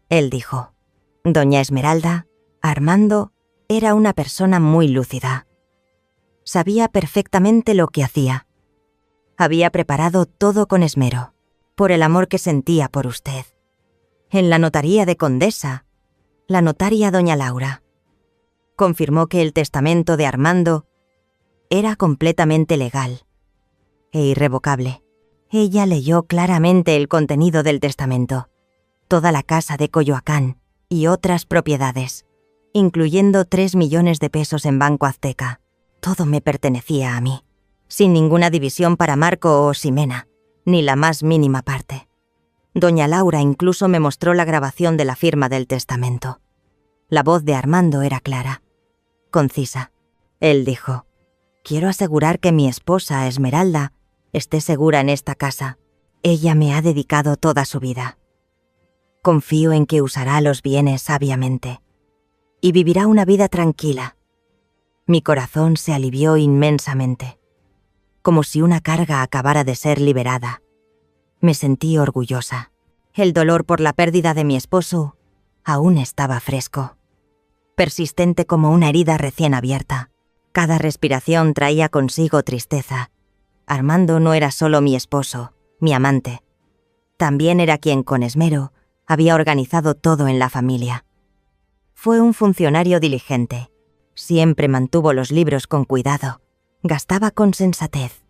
A: Él dijo: Doña Esmeralda, Armando era una persona muy lúcida. Sabía perfectamente lo que hacía. Había preparado todo con esmero, por el amor que sentía por usted. En la notaría de Condesa, la notaria doña Laura confirmó que el testamento de Armando era completamente legal e irrevocable. Ella leyó claramente el contenido del testamento, toda la casa de Coyoacán y otras propiedades, incluyendo 3 millones de pesos en Banco Azteca. Todo me pertenecía a mí, sin ninguna división para Marco o Ximena, ni la más mínima parte. Doña Laura incluso me mostró la grabación de la firma del testamento. La voz de Armando era clara, concisa. Él dijo: Quiero asegurar que mi esposa, Esmeralda, esté segura en esta casa. Ella me ha dedicado toda su vida. Confío en que usará los bienes sabiamente y vivirá una vida tranquila. Mi corazón se alivió inmensamente, como si una carga acabara de ser liberada. Me sentí orgullosa. El dolor por la pérdida de mi esposo aún estaba fresco, persistente como una herida recién abierta. Cada respiración traía consigo tristeza. Armando no era solo mi esposo, mi amante. También era quien con esmero había organizado todo en la familia. Fue un funcionario diligente. Siempre mantuvo los libros con cuidado. Gastaba con sensatez.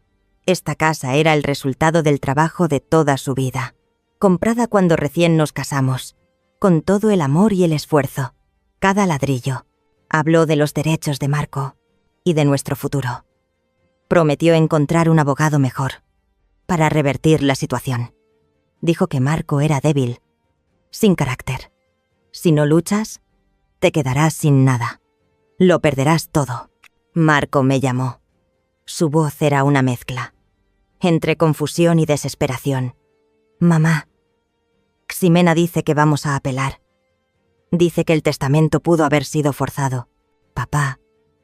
A: Esta casa era el resultado del trabajo de toda su vida, comprada cuando recién nos casamos, con todo el amor y el esfuerzo. Cada ladrillo. Habló de los derechos de Marco y de nuestro futuro. Prometió encontrar un abogado mejor para revertir la situación. Dijo que Marco era débil, sin carácter. Si no luchas, te quedarás sin nada. Lo perderás todo. Marco me llamó. Su voz era una mezcla entre confusión y desesperación. Mamá, Ximena dice que vamos a apelar. Dice que el testamento pudo haber sido forzado. Papá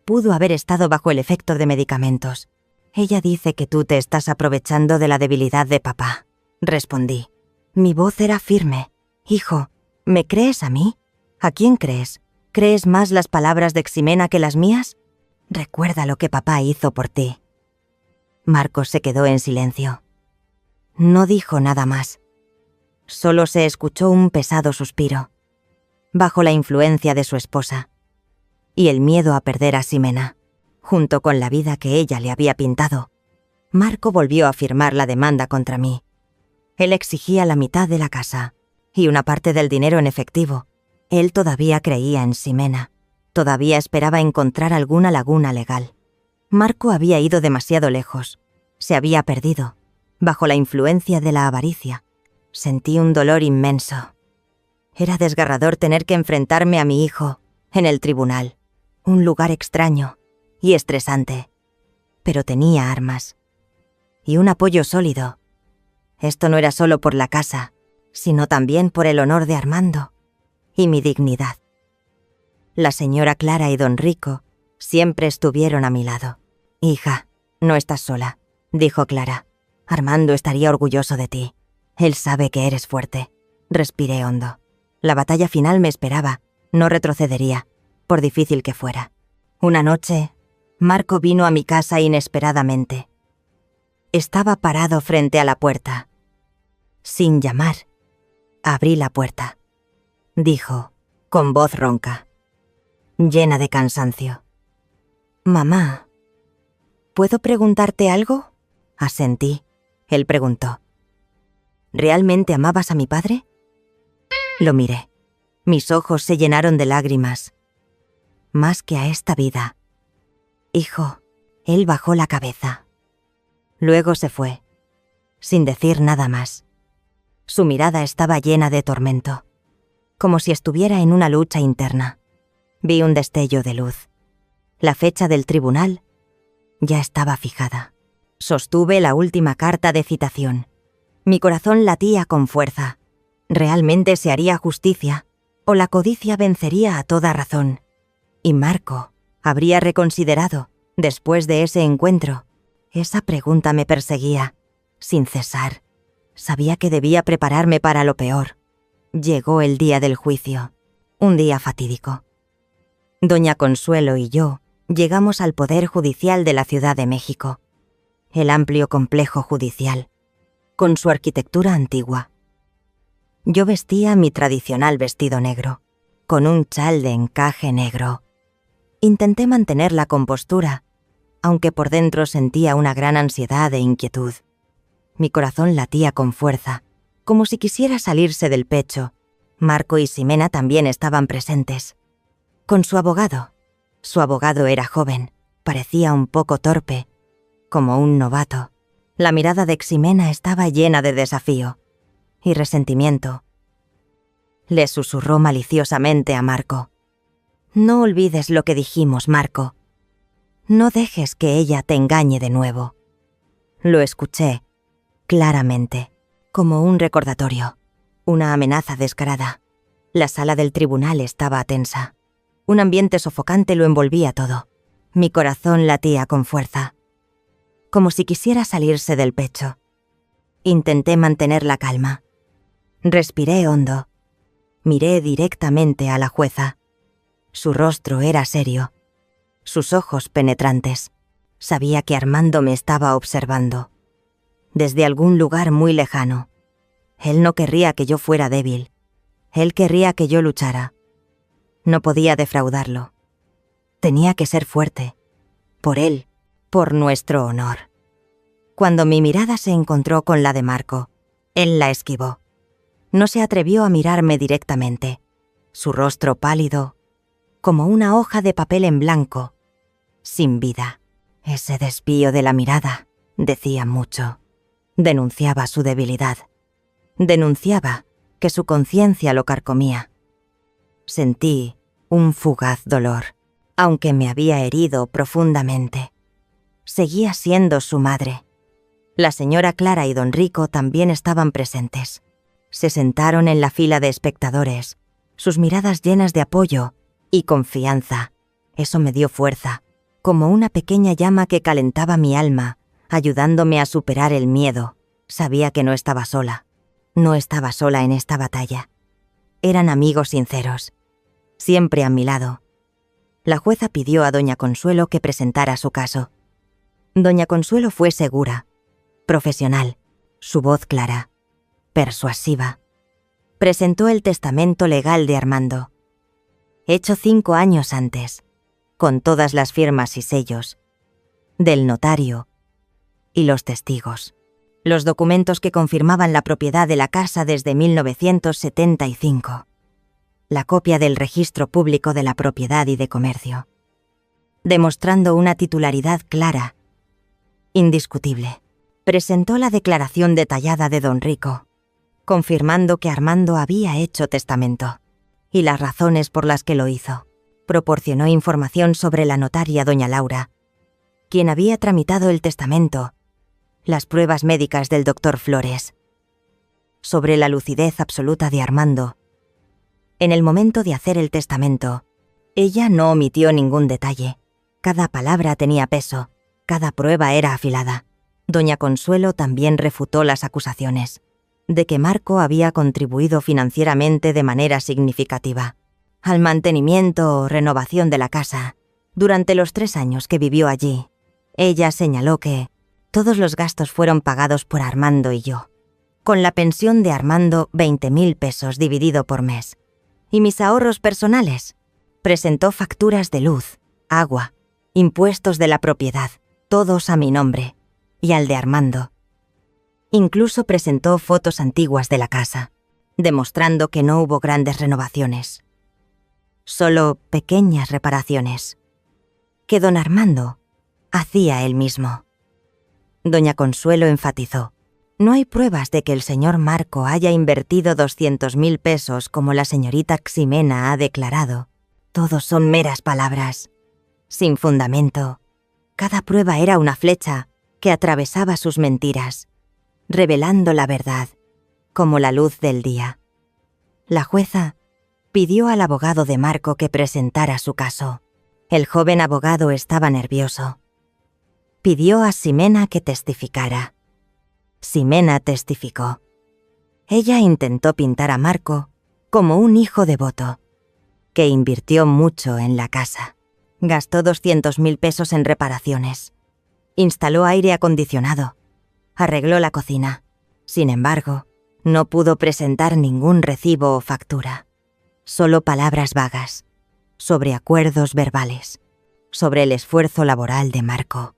A: pudo haber estado bajo el efecto de medicamentos. Ella dice que tú te estás aprovechando de la debilidad de papá. Respondí. Mi voz era firme. Hijo, ¿me crees a mí? ¿A quién crees? ¿Crees más las palabras de Ximena que las mías? Recuerda lo que papá hizo por ti. Marcos se quedó en silencio. No dijo nada más. Solo se escuchó un pesado suspiro, bajo la influencia de su esposa, y el miedo a perder a Ximena, junto con la vida que ella le había pintado. Marco volvió a firmar la demanda contra mí. Él exigía la mitad de la casa y una parte del dinero en efectivo. Él todavía creía en Ximena. Todavía esperaba encontrar alguna laguna legal. Marco había ido demasiado lejos. Se había perdido, bajo la influencia de la avaricia. Sentí un dolor inmenso. Era desgarrador tener que enfrentarme a mi hijo en el tribunal. Un lugar extraño y estresante. Pero tenía armas y un apoyo sólido. Esto no era solo por la casa, sino también por el honor de Armando y mi dignidad. La señora Clara y don Rico siempre estuvieron a mi lado. Hija, no estás sola, dijo Clara. Armando estaría orgulloso de ti. Él sabe que eres fuerte. Respiré hondo. La batalla final me esperaba. No retrocedería, por difícil que fuera. Una noche, Marco vino a mi casa inesperadamente. estaba parado frente a la puerta. Sin llamar, abrí la puerta. Dijo, con voz ronca, llena de cansancio: «Mamá, ¿puedo preguntarte algo?». Asentí. Él preguntó: «¿Realmente amabas a mi padre?». Lo miré. Mis ojos se llenaron de lágrimas. «Más que a esta vida». «Hijo». Él bajó la cabeza. Luego se fue, sin decir nada más. Su mirada estaba llena de tormento, como si estuviera en una lucha interna. Vi un destello de luz. La fecha del tribunal ya estaba fijada. Sostuve la última carta de citación. Mi corazón latía con fuerza. ¿Realmente se haría justicia? ¿O la codicia vencería a toda razón? ¿Y Marco habría reconsiderado, después de ese encuentro? Esa pregunta me perseguía, sin cesar. Sabía que debía prepararme para lo peor. Llegó el día del juicio, un día fatídico. Doña Consuelo y yo llegamos al Poder Judicial de la Ciudad de México, el amplio complejo judicial, con su arquitectura antigua. Yo vestía mi tradicional vestido negro, con un chal de encaje negro. Intenté mantener la compostura, aunque por dentro sentía una gran ansiedad e inquietud. Mi corazón latía con fuerza, como si quisiera salirse del pecho. Marco y Ximena también estaban presentes. Con su abogado. Su abogado era joven, parecía un poco torpe, como un novato. La mirada de Ximena estaba llena de desafío y resentimiento. Le susurró maliciosamente a Marco: «No olvides lo que dijimos, Marco. No dejes que ella te engañe de nuevo». Lo escuché claramente, como un recordatorio, una amenaza descarada. La sala del tribunal estaba tensa. Un ambiente sofocante lo envolvía todo. Mi corazón latía con fuerza, como si quisiera salirse del pecho. Intenté mantener la calma. Respiré hondo. Miré directamente a la jueza. Su rostro era serio, sus ojos penetrantes. Sabía que Armando me estaba observando, desde algún lugar muy lejano. Él no querría que yo fuera débil. Él querría que yo luchara. No podía defraudarlo. Tenía que ser fuerte. Por él, por nuestro honor. Cuando mi mirada se encontró con la de Marco, él la esquivó. No se atrevió a mirarme directamente. Su rostro pálido, como una hoja de papel en blanco, sin vida. Ese desvío de la mirada decía mucho. Denunciaba su debilidad. Denunciaba que su conciencia lo carcomía. Sentí un fugaz dolor, aunque me había herido profundamente. Seguía siendo su madre. La señora Clara y don Rico también estaban presentes. Se sentaron en la fila de espectadores, sus miradas llenas de apoyo y confianza. Eso me dio fuerza, como una pequeña llama que calentaba mi alma, ayudándome a superar el miedo. Sabía que no estaba sola. No estaba sola en esta batalla. Eran amigos sinceros, siempre a mi lado. La jueza pidió a doña Consuelo que presentara su caso. Doña Consuelo fue segura, profesional, su voz clara, persuasiva. Presentó el testamento legal de Armando, hecho 5 años antes, con todas las firmas y sellos, del notario y los testigos. Los documentos que confirmaban la propiedad de la casa desde 1975. La copia del registro público de la propiedad y de comercio, demostrando una titularidad clara, indiscutible. Presentó la declaración detallada de don Rico, confirmando que Armando había hecho testamento, y las razones por las que lo hizo. Proporcionó información sobre la notaria doña Laura, quien había tramitado el testamento, las pruebas médicas del doctor Flores, sobre la lucidez absoluta de Armando. En el momento de hacer el testamento, ella no omitió ningún detalle. Cada palabra tenía peso, cada prueba era afilada. Doña Consuelo también refutó las acusaciones de que Marco había contribuido financieramente de manera significativa al mantenimiento o renovación de la casa durante los 3 años que vivió allí. Ella señaló que, Todos los gastos fueron pagados por Armando y yo. Con la pensión de Armando, 20.000 pesos dividido por mes. Y mis ahorros personales. Presentó facturas de luz, agua, impuestos de la propiedad, todos a mi nombre, y al de Armando. Incluso presentó fotos antiguas de la casa, demostrando que no hubo grandes renovaciones. Solo pequeñas reparaciones, que don Armando hacía él mismo. Doña Consuelo enfatizó: no hay pruebas de que el señor Marco haya invertido 200.000 pesos como la señorita Ximena ha declarado. Todos son meras palabras, sin fundamento. Cada prueba era una flecha que atravesaba sus mentiras, revelando la verdad, como la luz del día. La jueza pidió al abogado de Marco que presentara su caso. El joven abogado estaba nervioso. Pidió a Ximena que testificara. Ximena testificó. Ella intentó pintar a Marco como un hijo devoto, que invirtió mucho en la casa. Gastó 200.000 pesos en reparaciones. Instaló aire acondicionado. Arregló la cocina. Sin embargo, no pudo presentar ningún recibo o factura. Solo palabras vagas, sobre acuerdos verbales, sobre el esfuerzo laboral de Marco.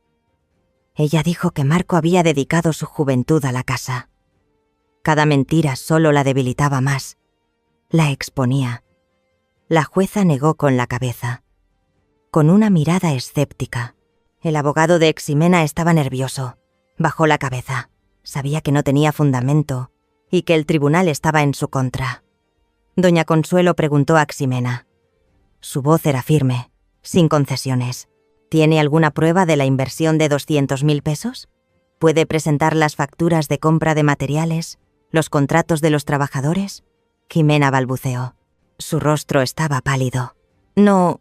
A: Ella dijo que Marco había dedicado su juventud a la casa. Cada mentira solo la debilitaba más, la exponía. La jueza negó con la cabeza, con una mirada escéptica. El abogado de Ximena estaba nervioso. Bajó la cabeza. Sabía que no tenía fundamento y que el tribunal estaba en su contra. Doña Consuelo preguntó a Ximena. Su voz era firme, sin concesiones. ¿Tiene alguna prueba de la inversión de 200.000 pesos? ¿Puede presentar las facturas de compra de materiales, los contratos de los trabajadores? Ximena balbuceó. Su rostro estaba pálido. No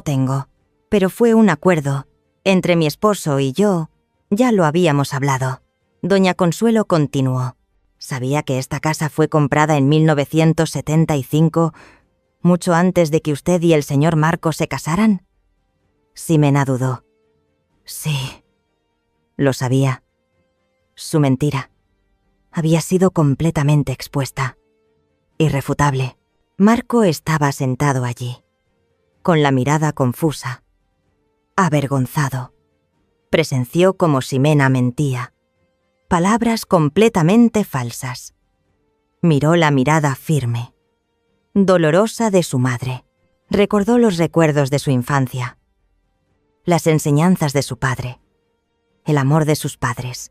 A: tengo. Pero fue un acuerdo. Entre mi esposo y yo, ya lo habíamos hablado. Doña Consuelo continuó. ¿Sabía que esta casa fue comprada en 1975, mucho antes de que usted y el señor Marco se casaran? Ximena dudó. Sí, lo sabía. Su mentira había sido completamente expuesta. Irrefutable. Marco estaba sentado allí, con la mirada confusa, avergonzado. Presenció cómo Ximena mentía. Palabras completamente falsas. Miró la mirada firme, dolorosa de su madre. Recordó los recuerdos de su infancia, las enseñanzas de su padre, el amor de sus padres.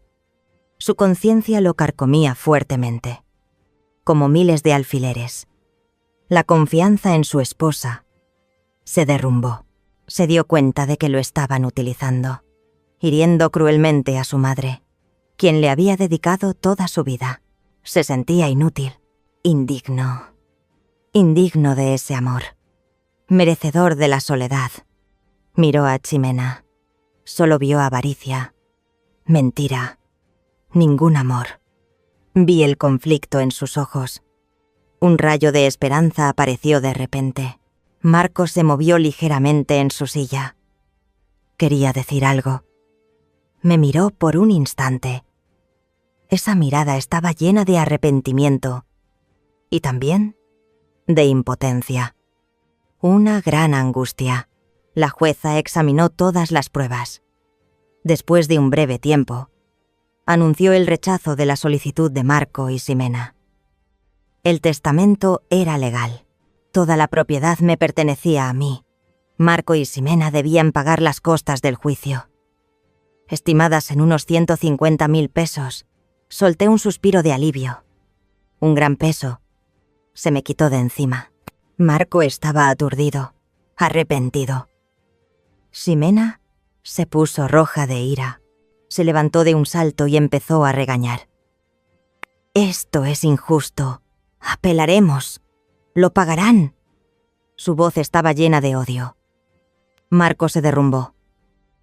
A: Su conciencia lo carcomía fuertemente, como miles de alfileres. La confianza en su esposa se derrumbó. Se dio cuenta de que lo estaban utilizando, hiriendo cruelmente a su madre, quien le había dedicado toda su vida. Se sentía inútil, indigno de ese amor, merecedor de la soledad. Miró a Ximena. Solo vio avaricia, mentira, ningún amor. Vi el conflicto en sus ojos. Un rayo de esperanza apareció de repente. Marco se movió ligeramente en su silla. Quería decir algo. Me miró por un instante. Esa mirada estaba llena de arrepentimiento y también de impotencia. Una gran angustia. La jueza examinó todas las pruebas. Después de un breve tiempo, anunció el rechazo de la solicitud de Marco y Ximena. El testamento era legal. Toda la propiedad me pertenecía a mí. Marco y Ximena debían pagar las costas del juicio. Estimadas en unos 150.000 pesos, solté un suspiro de alivio. Un gran peso se me quitó de encima. Marco estaba aturdido, arrepentido. Ximena se puso roja de ira. Se levantó de un salto y empezó a regañar. «Esto es injusto. Apelaremos. Lo pagarán». Su voz estaba llena de odio. Marco se derrumbó,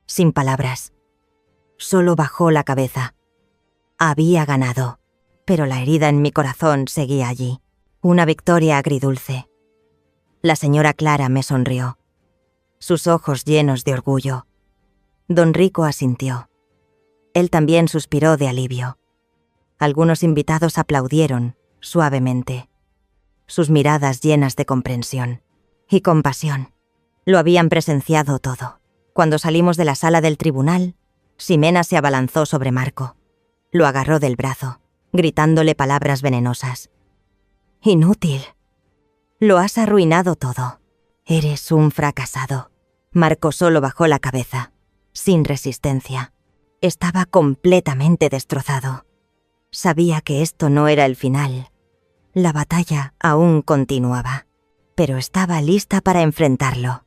A: sin palabras. Solo bajó la cabeza. Había ganado, pero la herida en mi corazón seguía allí. Una victoria agridulce. La señora Clara me sonrió, sus ojos llenos de orgullo. Don Rico asintió. Él también suspiró de alivio. Algunos invitados aplaudieron, suavemente. Sus miradas llenas de comprensión y compasión. Lo habían presenciado todo. Cuando salimos de la sala del tribunal, Ximena se abalanzó sobre Marco. Lo agarró del brazo, gritándole palabras venenosas. «Inútil. Lo has arruinado todo. Eres un fracasado». Marco solo bajó la cabeza, sin resistencia. Estaba completamente destrozado. Sabía que esto no era el final. La batalla aún continuaba, pero estaba lista para enfrentarlo.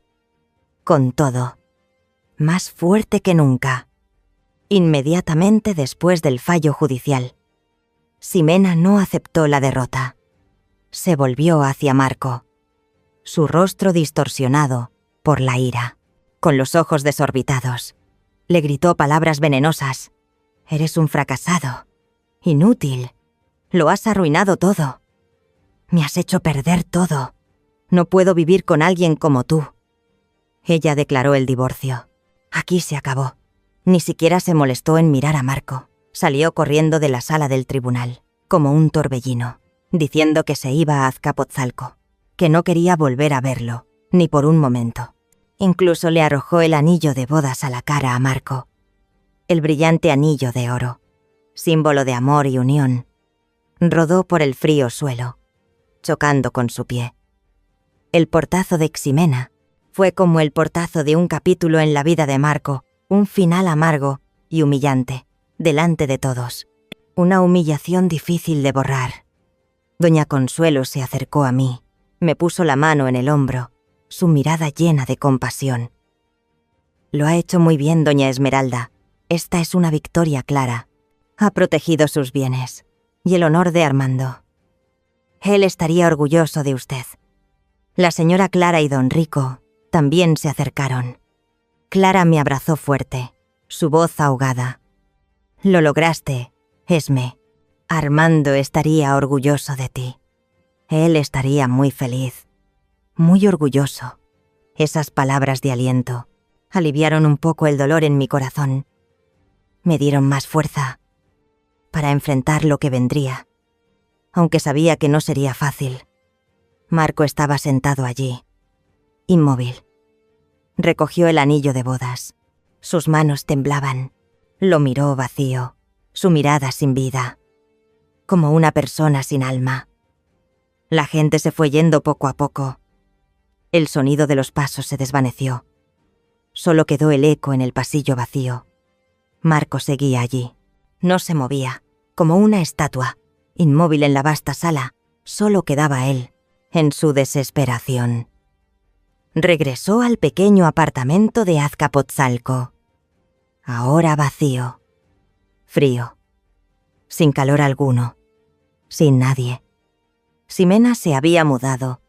A: Con todo, más fuerte que nunca. Inmediatamente después del fallo judicial, Ximena no aceptó la derrota. Se volvió hacia Marco, su rostro distorsionado por la ira, con los ojos desorbitados. Le gritó palabras venenosas. «Eres un fracasado. Inútil. Lo has arruinado todo. Me has hecho perder todo. No puedo vivir con alguien como tú». Ella declaró el divorcio. Aquí se acabó. Ni siquiera se molestó en mirar a Marco. Salió corriendo de la sala del tribunal, como un torbellino, diciendo que se iba a Azcapotzalco, que no quería volver a verlo, ni por un momento. Incluso le arrojó el anillo de bodas a la cara a Marco. El brillante anillo de oro, símbolo de amor y unión, rodó por el frío suelo, chocando con su pie. El portazo de Ximena fue como el portazo de un capítulo en la vida de Marco, un final amargo y humillante, delante de todos. Una humillación difícil de borrar. Doña Consuelo se acercó a mí, me puso la mano en el hombro, su mirada llena de compasión. «Lo ha hecho muy bien, doña Esmeralda. Esta es una victoria clara. Ha protegido sus bienes y el honor de Armando. Él estaría orgulloso de usted». La señora Clara y don Rico también se acercaron. Clara me abrazó fuerte, su voz ahogada. «Lo lograste, Esme. Armando estaría orgulloso de ti. Él estaría muy feliz, muy orgulloso». Esas palabras de aliento aliviaron un poco el dolor en mi corazón. Me dieron más fuerza para enfrentar lo que vendría, aunque sabía que no sería fácil. Marco estaba sentado allí, inmóvil. Recogió el anillo de bodas. Sus manos temblaban. Lo miró vacío, su mirada sin vida, como una persona sin alma. La gente se fue yendo poco a poco. El sonido de los pasos se desvaneció. Solo quedó el eco en el pasillo vacío. Marco seguía allí. No se movía, como una estatua, inmóvil en la vasta sala. Solo quedaba él, en su desesperación. Regresó al pequeño apartamento de Azcapotzalco. Ahora vacío, frío, sin calor alguno, sin nadie. Ximena se había mudado.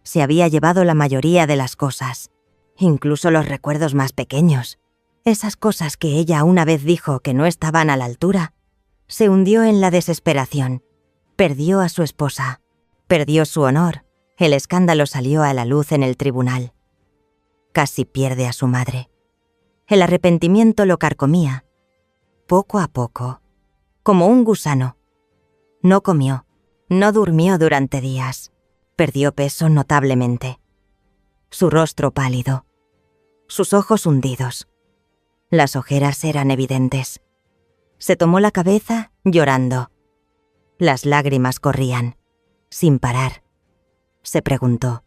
A: Se había llevado la mayoría de las cosas, incluso los recuerdos más pequeños. Esas cosas que ella una vez dijo que no estaban a la altura. Se hundió en la desesperación. Perdió a su esposa. Perdió su honor. El escándalo salió a la luz en el tribunal. Casi pierde a su madre. El arrepentimiento lo carcomía, poco a poco, como un gusano. No comió, no durmió durante días. Perdió peso notablemente. Su rostro pálido, sus ojos hundidos. Las ojeras eran evidentes. Se tomó la cabeza llorando. Las lágrimas corrían, sin parar. Se preguntó,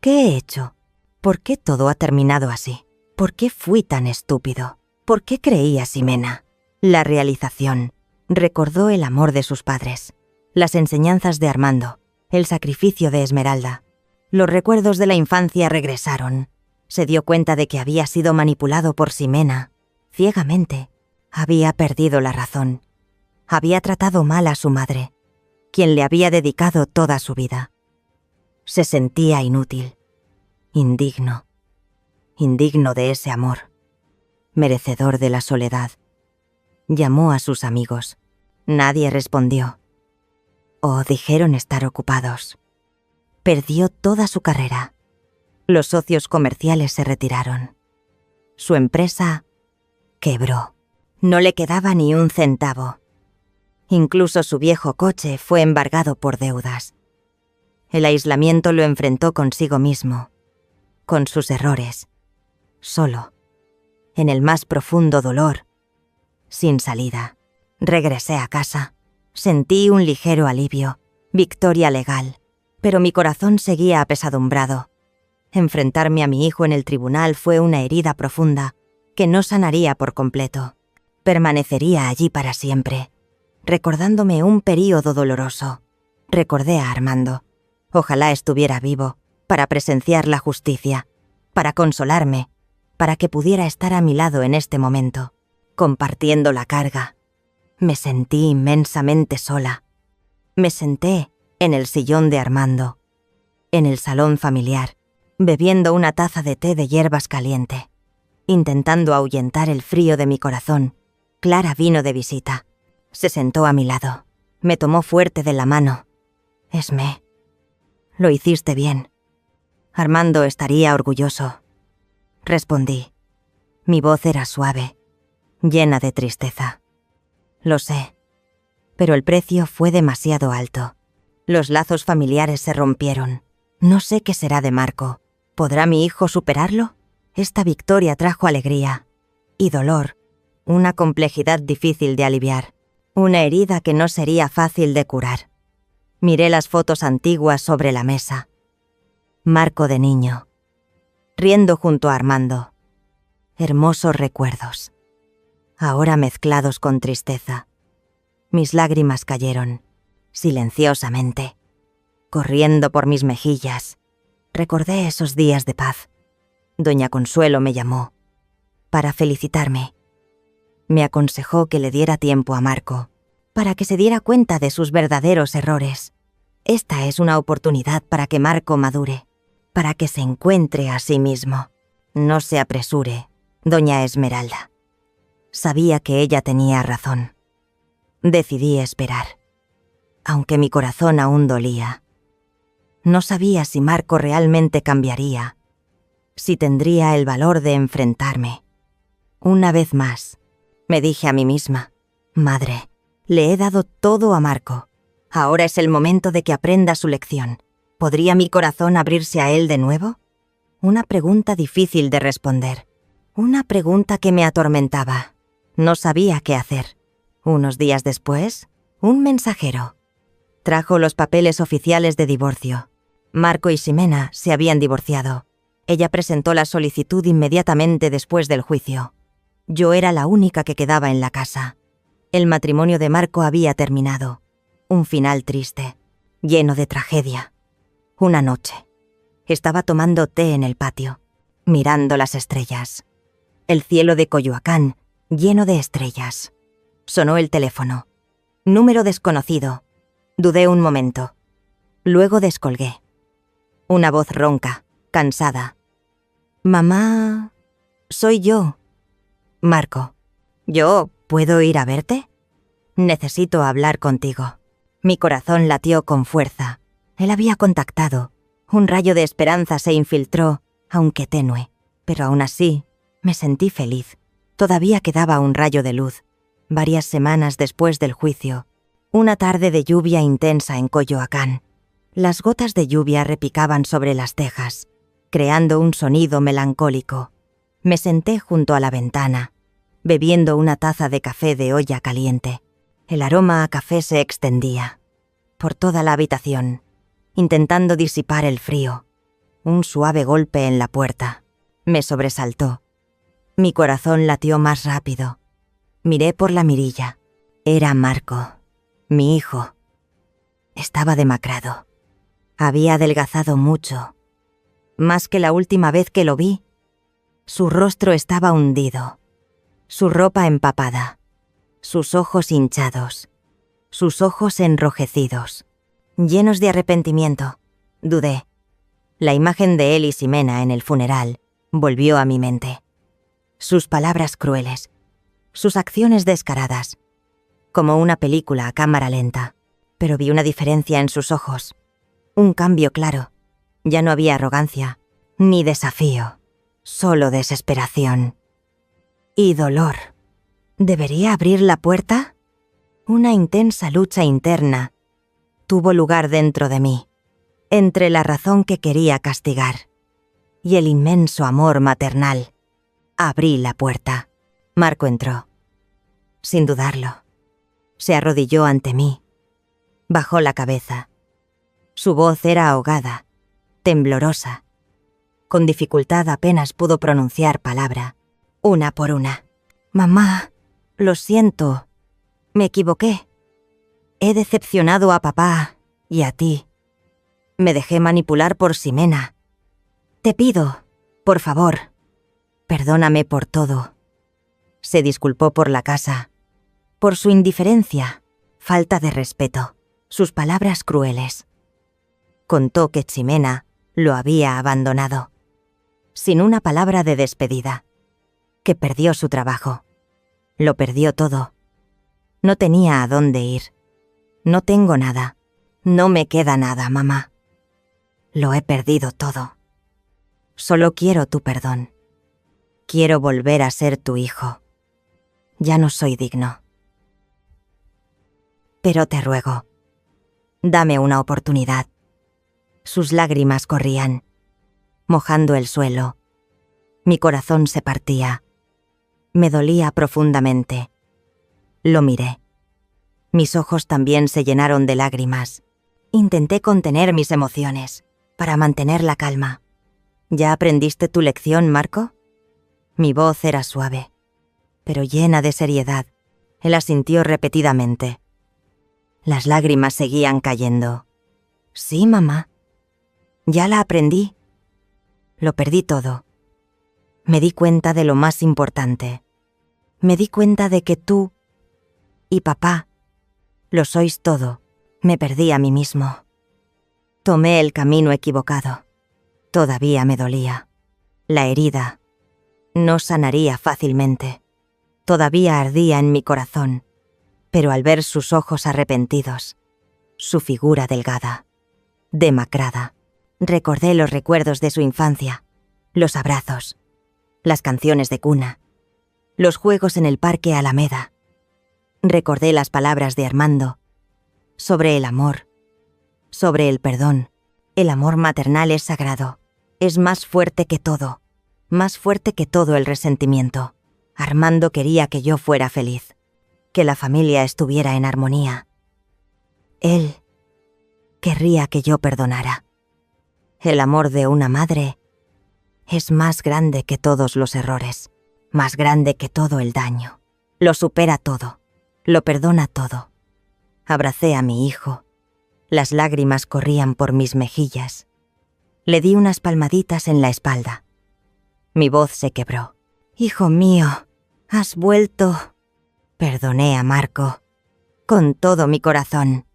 A: ¿qué he hecho? ¿Por qué todo ha terminado así? ¿Por qué fui tan estúpido? ¿Por qué creí a Ximena? La realización. Recordó el amor de sus padres, las enseñanzas de Armando, el sacrificio de Esmeralda. Los recuerdos de la infancia regresaron. Se dio cuenta de que había sido manipulado por Ximena, ciegamente. Había perdido la razón. Había tratado mal a su madre, quien le había dedicado toda su vida. Se sentía inútil, indigno de ese amor, merecedor de la soledad. Llamó a sus amigos. Nadie respondió. O dijeron estar ocupados. Perdió toda su carrera. Los socios comerciales se retiraron. Su empresa quebró. No le quedaba ni un centavo. Incluso su viejo coche fue embargado por deudas. El aislamiento lo enfrentó consigo mismo, con sus errores, solo, en el más profundo dolor, sin salida. Regresé a casa. Sentí un ligero alivio, victoria legal, pero mi corazón seguía apesadumbrado. Enfrentarme a mi hijo en el tribunal fue una herida profunda que no sanaría por completo. Permanecería allí para siempre, recordándome un período doloroso. Recordé a Armando. Ojalá estuviera vivo, para presenciar la justicia, para consolarme, para que pudiera estar a mi lado en este momento, compartiendo la carga. Me sentí inmensamente sola. Me senté en el sillón de Armando, en el salón familiar, bebiendo una taza de té de hierbas caliente, intentando ahuyentar el frío de mi corazón. Clara vino de visita. Se sentó a mi lado. Me tomó fuerte de la mano. Esme, lo hiciste bien. Armando estaría orgulloso. Respondí. Mi voz era suave, llena de tristeza. Lo sé, pero el precio fue demasiado alto. Los lazos familiares se rompieron. No sé qué será de Marco. ¿Podrá mi hijo superarlo? Esta victoria trajo alegría y dolor, una complejidad difícil de aliviar, una herida que no sería fácil de curar. Miré las fotos antiguas sobre la mesa. Marco de niño, riendo junto a Armando. Hermosos recuerdos, ahora mezclados con tristeza. Mis lágrimas cayeron, silenciosamente, corriendo por mis mejillas. Recordé esos días de paz. Doña Consuelo me llamó para felicitarme. Me aconsejó que le diera tiempo a Marco, para que se diera cuenta de sus verdaderos errores. Esta es una oportunidad para que Marco madure, para que se encuentre a sí mismo. No se apresure, doña Esmeralda. Sabía que ella tenía razón. Decidí esperar, aunque mi corazón aún dolía. No sabía si Marco realmente cambiaría, si tendría el valor de enfrentarme. Una vez más, me dije a mí misma, madre, le he dado todo a Marco. Ahora es el momento de que aprenda su lección. ¿Podría mi corazón abrirse a él de nuevo? Una pregunta difícil de responder. Una pregunta que me atormentaba. No sabía qué hacer. Unos días después, un mensajero trajo los papeles oficiales de divorcio. Marco y Ximena se habían divorciado. Ella presentó la solicitud inmediatamente después del juicio. Yo era la única que quedaba en la casa. El matrimonio de Marco había terminado. Un final triste, lleno de tragedia. Una noche, estaba tomando té en el patio, mirando las estrellas. El cielo de Coyoacán, lleno de estrellas. Sonó el teléfono. Número desconocido. Dudé un momento. Luego descolgué. Una voz ronca, cansada. Mamá, soy yo. Marco, ¿yo puedo ir a verte? Necesito hablar contigo. Mi corazón latió con fuerza. Él había contactado. Un rayo de esperanza se infiltró, aunque tenue. Pero aún así, me sentí feliz. Todavía quedaba un rayo de luz. Varias semanas después del juicio, una tarde de lluvia intensa en Coyoacán. Las gotas de lluvia repicaban sobre las tejas, creando un sonido melancólico. Me senté junto a la ventana, bebiendo una taza de café de olla caliente. El aroma a café se extendía por toda la habitación, intentando disipar el frío. Un suave golpe en la puerta me sobresaltó. Mi corazón latió más rápido. Miré por la mirilla. Era Marco, mi hijo. Estaba demacrado. Había adelgazado mucho, más que la última vez que lo vi. Su rostro estaba hundido, su ropa empapada, sus ojos hinchados, sus ojos enrojecidos, llenos de arrepentimiento. Dudé. La imagen de él y Ximena en el funeral volvió a mi mente. Sus palabras crueles, sus acciones descaradas, como una película a cámara lenta. Pero vi una diferencia en sus ojos, un cambio claro. Ya no había arrogancia, ni desafío, solo desesperación y dolor. ¿Debería abrir la puerta? Una intensa lucha interna tuvo lugar dentro de mí, entre la razón que quería castigar y el inmenso amor maternal. Abrí la puerta. Marco entró. Sin dudarlo. Se arrodilló ante mí. Bajó la cabeza. Su voz era ahogada, temblorosa. Con dificultad apenas pudo pronunciar palabra, una por una. «Mamá, lo siento. Me equivoqué. He decepcionado a papá y a ti. Me dejé manipular por Ximena. Te pido, por favor, perdóname por todo». Se disculpó por la casa, por su indiferencia, falta de respeto, sus palabras crueles. Contó que Ximena lo había abandonado, sin una palabra de despedida, que perdió su trabajo. Lo perdió todo. No tenía a dónde ir. No tengo nada. No me queda nada, mamá. Lo he perdido todo. Solo quiero tu perdón. Quiero volver a ser tu hijo. Ya no soy digno. Pero te ruego, dame una oportunidad. Sus lágrimas corrían, mojando el suelo. Mi corazón se partía. Me dolía profundamente. Lo miré. Mis ojos también se llenaron de lágrimas. Intenté contener mis emociones, para mantener la calma. ¿Ya aprendiste tu lección, Marco? Mi voz era suave, pero llena de seriedad. Él asintió repetidamente. Las lágrimas seguían cayendo. Sí, mamá. Ya la aprendí. Lo perdí todo. Me di cuenta de lo más importante. Me di cuenta de que tú y papá lo sois todo. Me perdí a mí mismo. Tomé el camino equivocado. Todavía me dolía. La herida no sanaría fácilmente. Todavía ardía en mi corazón, pero al ver sus ojos arrepentidos, su figura delgada, demacrada, recordé los recuerdos de su infancia, los abrazos, las canciones de cuna, los juegos en el parque Alameda. Recordé las palabras de Armando sobre el amor, sobre el perdón. El amor maternal es sagrado, es más fuerte que todo, más fuerte que todo el resentimiento. Armando quería que yo fuera feliz, que la familia estuviera en armonía. Él querría que yo perdonara. El amor de una madre es más grande que todos los errores, más grande que todo el daño. Lo supera todo, lo perdona todo. Abracé a mi hijo. Las lágrimas corrían por mis mejillas. Le di unas palmaditas en la espalda. Mi voz se quebró. «Hijo mío, has vuelto». Perdoné a Marco, con todo mi corazón,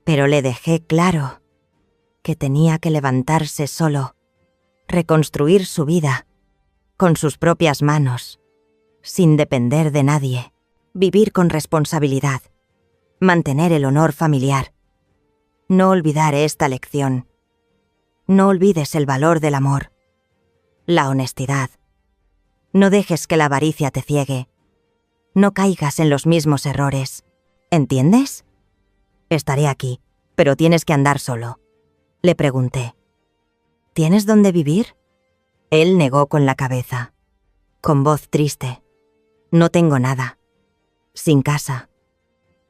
A: pero le dejé claro que tenía que levantarse solo, reconstruir su vida, con sus propias manos, sin depender de nadie, vivir con responsabilidad, mantener el honor familiar. No olvidar esta lección. No olvides el valor del amor, la honestidad. No dejes que la avaricia te ciegue. No caigas en los mismos errores. ¿Entiendes? Estaré aquí, pero tienes que andar solo. Le pregunté. ¿Tienes dónde vivir? Él negó con la cabeza, con voz triste. No tengo nada. Sin casa.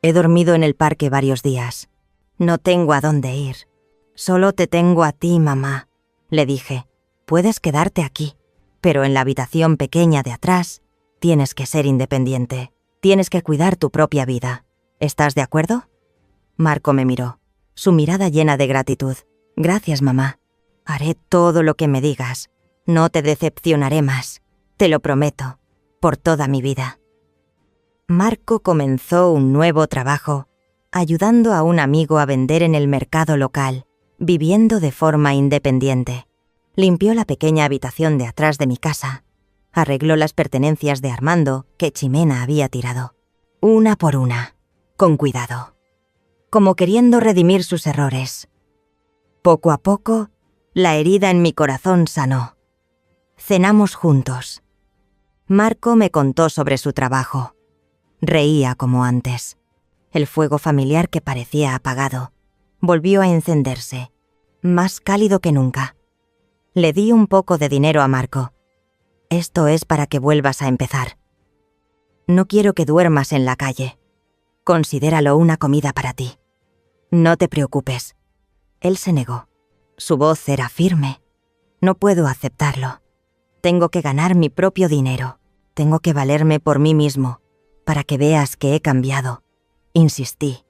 A: He dormido en el parque varios días. No tengo a dónde ir. Solo te tengo a ti, mamá. Le dije. Puedes quedarte aquí, pero en la habitación pequeña de atrás tienes que ser independiente. Tienes que cuidar tu propia vida. ¿Estás de acuerdo? Marco me miró, su mirada llena de gratitud. Gracias, mamá. Haré todo lo que me digas. No te decepcionaré más. Te lo prometo, por toda mi vida. Marco comenzó un nuevo trabajo, ayudando a un amigo a vender en el mercado local, viviendo de forma independiente. Limpió la pequeña habitación de atrás de mi casa. Arregló las pertenencias de Armando que Ximena había tirado. Una por una, con cuidado, como queriendo redimir sus errores. Poco a poco, la herida en mi corazón sanó. Cenamos juntos. Marco me contó sobre su trabajo, Reía como antes. El fuego familiar que parecía apagado volvió a encenderse, más cálido que nunca. Le di un poco de dinero a Marco. Esto es para que vuelvas a empezar. No quiero que duermas en la calle. Considéralo una comida para ti. No te preocupes. Él se negó. Su voz era firme. No puedo aceptarlo. Tengo que ganar mi propio dinero. Tengo que valerme por mí mismo, para que veas que he cambiado. Insistí.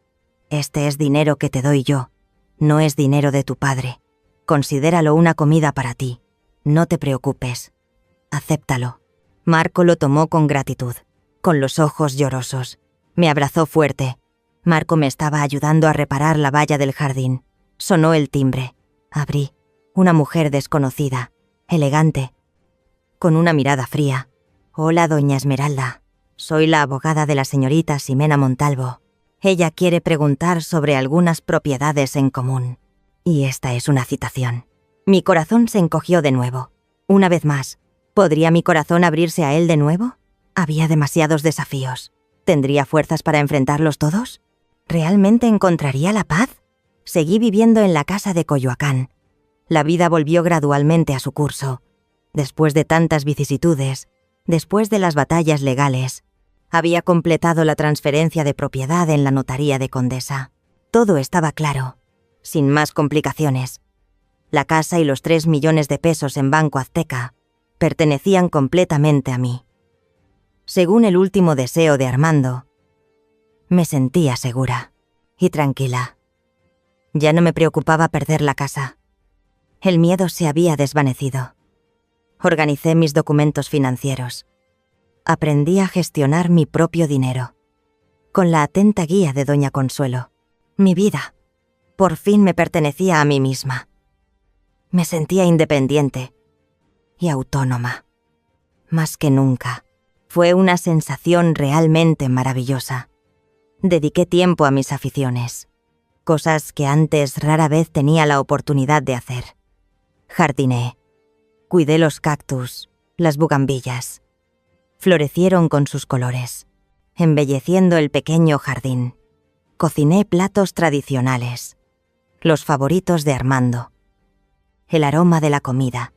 A: Este es dinero que te doy yo. No es dinero de tu padre. Considéralo una comida para ti. No te preocupes. Acéptalo. Marco lo tomó con gratitud, con los ojos llorosos. Me abrazó fuerte. Marco me estaba ayudando a reparar la valla del jardín. Sonó el timbre. Abrí. Una mujer desconocida, elegante, con una mirada fría. «Hola, doña Esmeralda. Soy la abogada de la señorita Ximena Montalvo. Ella quiere preguntar sobre algunas propiedades en común». Y esta es una citación. Mi corazón se encogió de nuevo. Una vez más, ¿podría mi corazón abrirse a él de nuevo? Había demasiados desafíos. ¿Tendría fuerzas para enfrentarlos todos? ¿Realmente encontraría la paz? Seguí viviendo en la casa de Coyoacán. La vida volvió gradualmente a su curso. Después de tantas vicisitudes, después de las batallas legales, había completado la transferencia de propiedad en la notaría de Condesa. Todo estaba claro, sin más complicaciones. La casa y los 3 millones de pesos en Banco Azteca pertenecían completamente a mí. Según el último deseo de Armando, me sentía segura y tranquila. Ya no me preocupaba perder la casa. El miedo se había desvanecido. Organicé mis documentos financieros. Aprendí a gestionar mi propio dinero. Con la atenta guía de doña Consuelo. Mi vida, por fin me pertenecía a mí misma. Me sentía independiente y autónoma. Más que nunca. Fue una sensación realmente maravillosa. Dediqué tiempo a mis aficiones. Cosas que antes rara vez tenía la oportunidad de hacer. Jardiné. Cuidé los cactus, las bugambillas. Florecieron con sus colores, embelleciendo el pequeño jardín. Cociné platos tradicionales, los favoritos de Armando. El aroma de la comida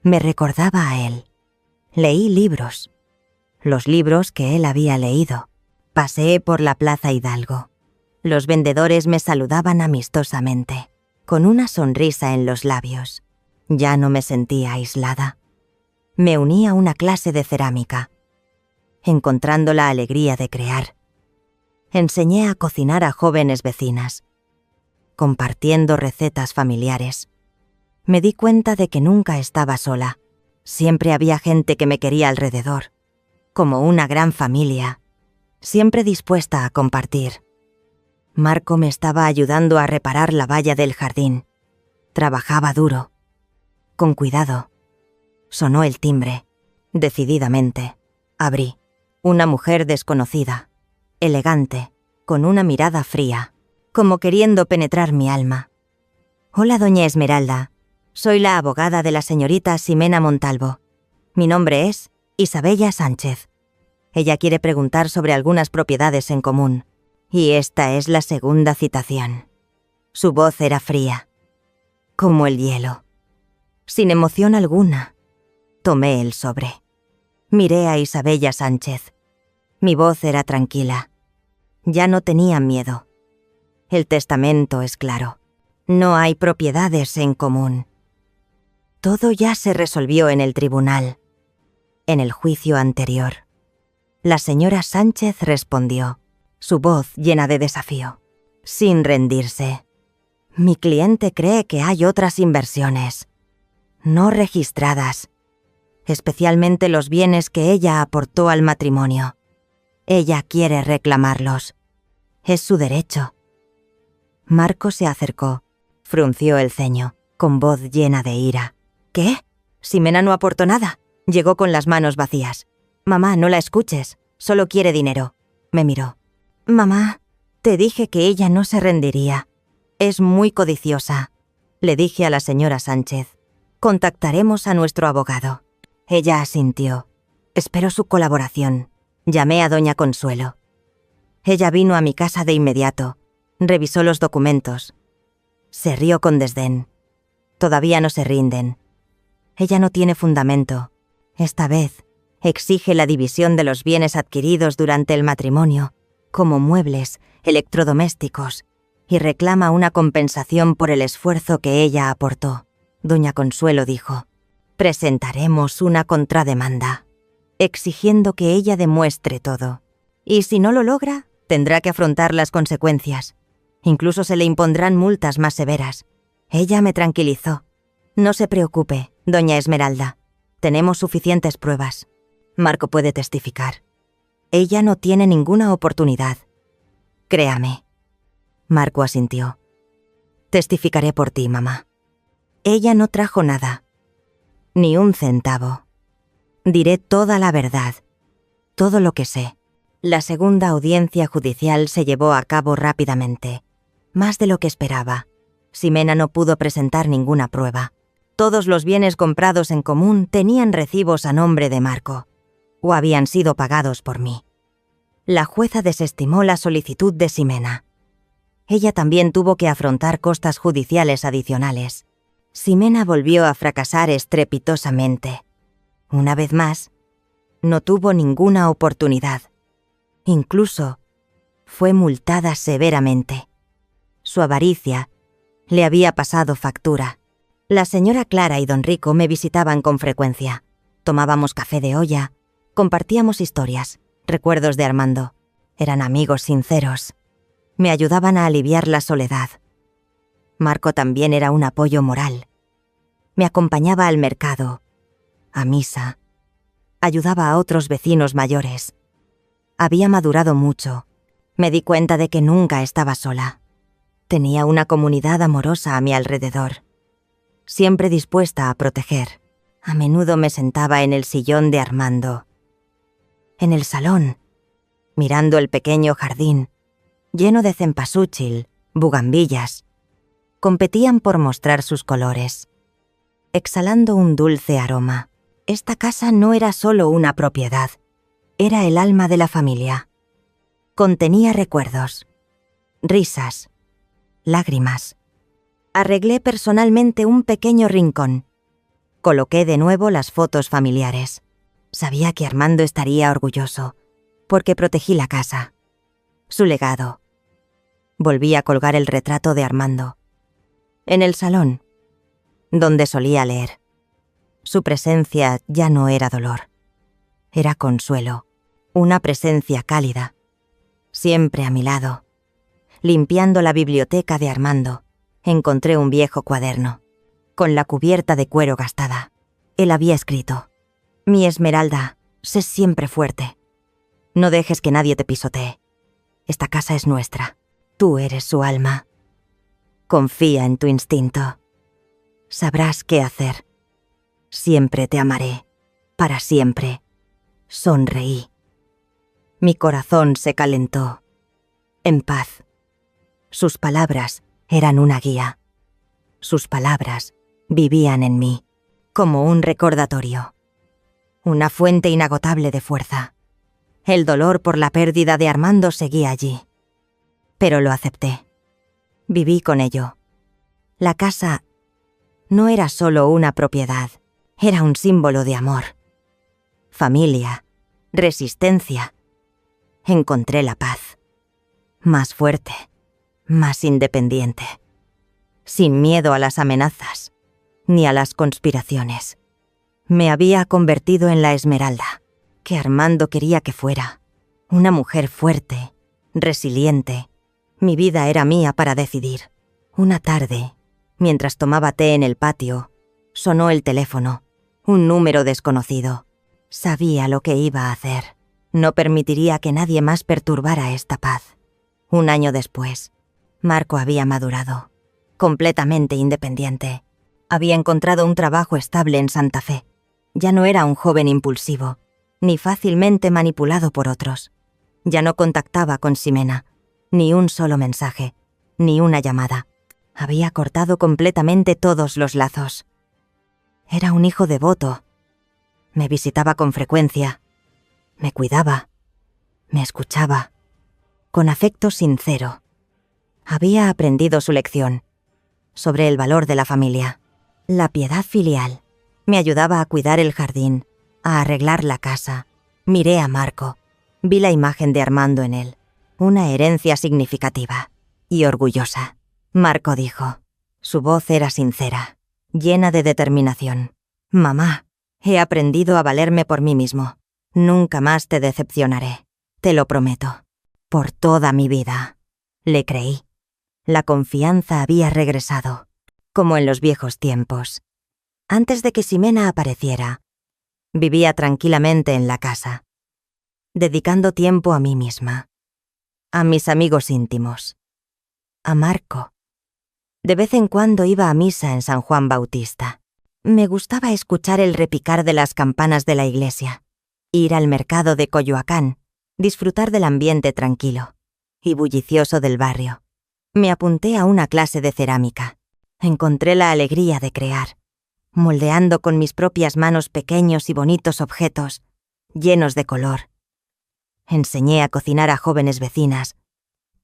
A: me recordaba a él. Leí libros, los libros que él había leído. Paseé por la Plaza Hidalgo. Los vendedores me saludaban amistosamente, con una sonrisa en los labios. Ya no me sentía aislada. Me uní a una clase de cerámica, encontrando la alegría de crear. Enseñé a cocinar a jóvenes vecinas, compartiendo recetas familiares. Me di cuenta de que nunca estaba sola. Siempre había gente que me quería alrededor, como una gran familia, siempre dispuesta a compartir. Marco me estaba ayudando a reparar la valla del jardín. Trabajaba duro, con cuidado. Sonó el timbre. Decididamente, abrí. Una mujer desconocida, elegante, con una mirada fría, como queriendo penetrar mi alma. «Hola, doña Esmeralda. Soy la abogada de la señorita Ximena Montalvo. Mi nombre es Isabella Sánchez. Ella quiere preguntar sobre algunas propiedades en común. Y esta es la segunda citación». Su voz era fría, como el hielo. Sin emoción alguna, tomé el sobre. Miré a Isabella Sánchez. Mi voz era tranquila. Ya no tenía miedo. El testamento es claro. No hay propiedades en común. Todo ya se resolvió en el tribunal, en el juicio anterior. La señora Sánchez respondió, su voz llena de desafío, sin rendirse. «Mi cliente cree que hay otras inversiones, no registradas, especialmente los bienes que ella aportó al matrimonio. Ella quiere reclamarlos. Es su derecho». Marco se acercó, frunció el ceño, con voz llena de ira. «¿Qué? Ximena no aportó nada». Llegó con las manos vacías. «Mamá, no la escuches, solo quiere dinero». Me miró. «Mamá, te dije que ella no se rendiría. Es muy codiciosa». Le dije a la señora Sánchez. «Contactaremos a nuestro abogado». Ella asintió. «Espero su colaboración». Llamé a doña Consuelo. Ella vino a mi casa de inmediato, revisó los documentos. Se rió con desdén. Todavía no se rinden. Ella no tiene fundamento. Esta vez exige la división de los bienes adquiridos durante el matrimonio, como muebles, electrodomésticos, y reclama una compensación por el esfuerzo que ella aportó. Doña Consuelo dijo: presentaremos una contrademanda, exigiendo que ella demuestre todo. Y si no lo logra, tendrá que afrontar las consecuencias. Incluso se le impondrán multas más severas. Ella me tranquilizó. No se preocupe, doña Esmeralda. Tenemos suficientes pruebas. Marco puede testificar. Ella no tiene ninguna oportunidad. Créame. Marco asintió. Testificaré por ti, mamá. Ella no trajo nada. Ni un centavo. Diré toda la verdad. Todo lo que sé. La segunda audiencia judicial se llevó a cabo rápidamente. Más de lo que esperaba. Ximena no pudo presentar ninguna prueba. Todos los bienes comprados en común tenían recibos a nombre de Marco, o habían sido pagados por mí. La jueza desestimó la solicitud de Ximena. Ella también tuvo que afrontar costas judiciales adicionales. Ximena volvió a fracasar estrepitosamente. Una vez más, no tuvo ninguna oportunidad. Incluso fue multada severamente. Su avaricia le había pasado factura. La señora Clara y don Rico me visitaban con frecuencia. Tomábamos café de olla, compartíamos historias, recuerdos de Armando. Eran amigos sinceros. Me ayudaban a aliviar la soledad. Marco también era un apoyo moral. Me acompañaba al mercado, a misa. Ayudaba a otros vecinos mayores. Había madurado mucho. Me di cuenta de que nunca estaba sola. Tenía una comunidad amorosa a mi alrededor, siempre dispuesta a proteger. A menudo me sentaba en el sillón de Armando, en el salón, mirando el pequeño jardín, lleno de cempasúchil, bugambillas. Competían por mostrar sus colores, exhalando un dulce aroma. Esta casa no era solo una propiedad, era el alma de la familia. Contenía recuerdos, risas, lágrimas. Arreglé personalmente un pequeño rincón. Coloqué de nuevo las fotos familiares. Sabía que Armando estaría orgulloso, porque protegí la casa, su legado. Volví a colgar el retrato de Armando en el salón, donde solía leer. Su presencia ya no era dolor, era consuelo, una presencia cálida, siempre a mi lado. Limpiando la biblioteca de Armando, encontré un viejo cuaderno, con la cubierta de cuero gastada. Él había escrito: mi Esmeralda, sé siempre fuerte. No dejes que nadie te pisotee. Esta casa es nuestra. Tú eres su alma. Confía en tu instinto. Sabrás qué hacer. Siempre te amaré. Para siempre. Sonreí. Mi corazón se calentó. En paz. Sus palabras eran una guía. Sus palabras vivían en mí, como un recordatorio. Una fuente inagotable de fuerza. El dolor por la pérdida de Armando seguía allí. Pero lo acepté. Viví con ello. La casa no era solo una propiedad, era un símbolo de amor. Familia, resistencia. Encontré la paz. Más fuerte, más independiente. Sin miedo a las amenazas, ni a las conspiraciones. Me había convertido en la Esmeralda, que Armando quería que fuera. Una mujer fuerte, resiliente. Mi vida era mía para decidir. Una tarde, mientras tomaba té en el patio, sonó el teléfono. Un número desconocido. Sabía lo que iba a hacer. No permitiría que nadie más perturbara esta paz. Un año después, Marco había madurado, completamente independiente. Había encontrado un trabajo estable en Santa Fe. Ya no era un joven impulsivo, ni fácilmente manipulado por otros. Ya no contactaba con Ximena, ni un solo mensaje, ni una llamada. Había cortado completamente todos los lazos. Era un hijo devoto. Me visitaba con frecuencia. Me cuidaba. Me escuchaba, con afecto sincero. Había aprendido su lección sobre el valor de la familia, la piedad filial. Me ayudaba a cuidar el jardín, a arreglar la casa. Miré a Marco. Vi la imagen de Armando en él. Una herencia significativa y orgullosa. Marco dijo. Su voz era sincera, llena de determinación. «Mamá, he aprendido a valerme por mí mismo. Nunca más te decepcionaré. Te lo prometo. Por toda mi vida». Le creí. La confianza había regresado, como en los viejos tiempos. Antes de que Ximena apareciera, vivía tranquilamente en la casa, dedicando tiempo a mí misma, a mis amigos íntimos, a Marco. De vez en cuando iba a misa en San Juan Bautista. Me gustaba escuchar el repicar de las campanas de la iglesia, ir al mercado de Coyoacán, disfrutar del ambiente tranquilo y bullicioso del barrio. Me apunté a una clase de cerámica. Encontré la alegría de crear, moldeando con mis propias manos pequeños y bonitos objetos, llenos de color. Enseñé a cocinar a jóvenes vecinas,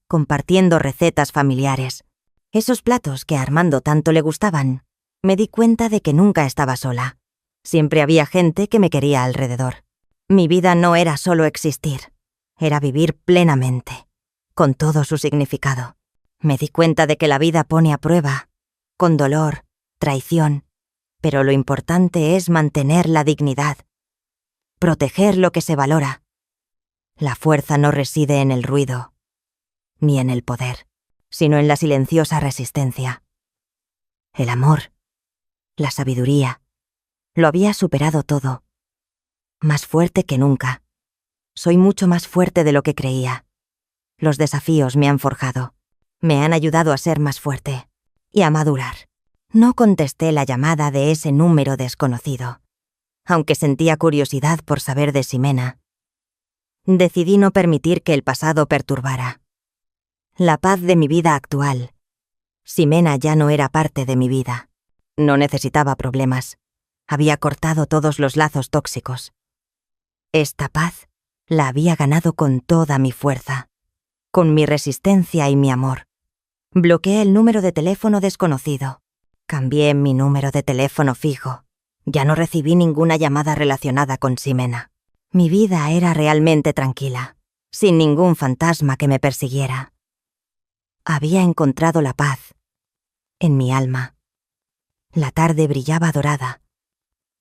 A: compartiendo recetas familiares. Esos platos que a Armando tanto le gustaban. Me di cuenta de que nunca estaba sola. Siempre había gente que me quería alrededor. Mi vida no era solo existir, era vivir plenamente, con todo su significado. Me di cuenta de que la vida pone a prueba, con dolor, traición, pero lo importante es mantener la dignidad, proteger lo que se valora. La fuerza no reside en el ruido, ni en el poder, sino en la silenciosa resistencia. El amor, la sabiduría, lo había superado todo. Más fuerte que nunca. Soy mucho más fuerte de lo que creía. Los desafíos me han forjado, me han ayudado a ser más fuerte y a madurar. No contesté la llamada de ese número desconocido, aunque sentía curiosidad por saber de Ximena. Decidí no permitir que el pasado perturbara la paz de mi vida actual. Ximena ya no era parte de mi vida. No necesitaba problemas. Había cortado todos los lazos tóxicos. Esta paz la había ganado con toda mi fuerza, con mi resistencia y mi amor. Bloqueé el número de teléfono desconocido. Cambié mi número de teléfono fijo. Ya no recibí ninguna llamada relacionada con Ximena. Mi vida era realmente tranquila, sin ningún fantasma que me persiguiera. Había encontrado la paz en mi alma. La tarde brillaba dorada.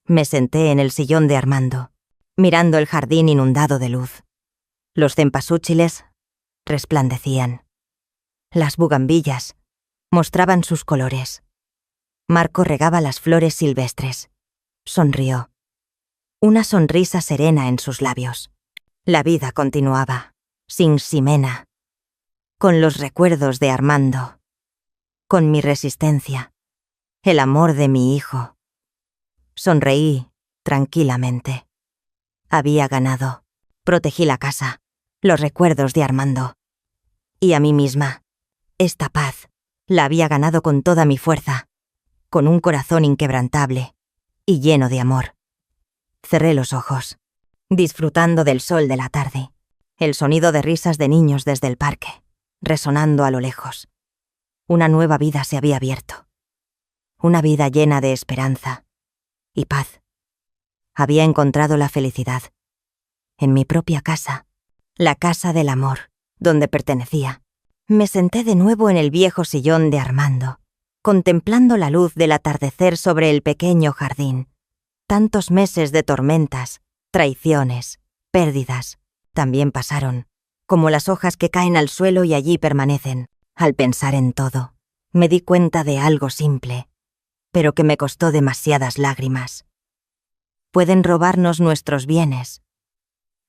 A: Me senté en el sillón de Armando, mirando el jardín inundado de luz. Los cempasúchiles resplandecían. Las bugambillas mostraban sus colores. Marco regaba las flores silvestres. Sonrió. Una sonrisa serena en sus labios. La vida continuaba, sin Ximena, con los recuerdos de Armando, con mi resistencia, el amor de mi hijo. Sonreí tranquilamente. Había ganado. Protegí la casa, los recuerdos de Armando. Y a mí misma. Esta paz la había ganado con toda mi fuerza, con un corazón inquebrantable y lleno de amor. Cerré los ojos, disfrutando del sol de la tarde, el sonido de risas de niños desde el parque, resonando a lo lejos. Una nueva vida se había abierto. Una vida llena de esperanza y paz. Había encontrado la felicidad en mi propia casa, la casa del amor, donde pertenecía. Me senté de nuevo en el viejo sillón de Armando, contemplando la luz del atardecer sobre el pequeño jardín. Tantos meses de tormentas, traiciones, pérdidas, también pasaron, como las hojas que caen al suelo y allí permanecen. Al pensar en todo, me di cuenta de algo simple, pero que me costó demasiadas lágrimas. Pueden robarnos nuestros bienes,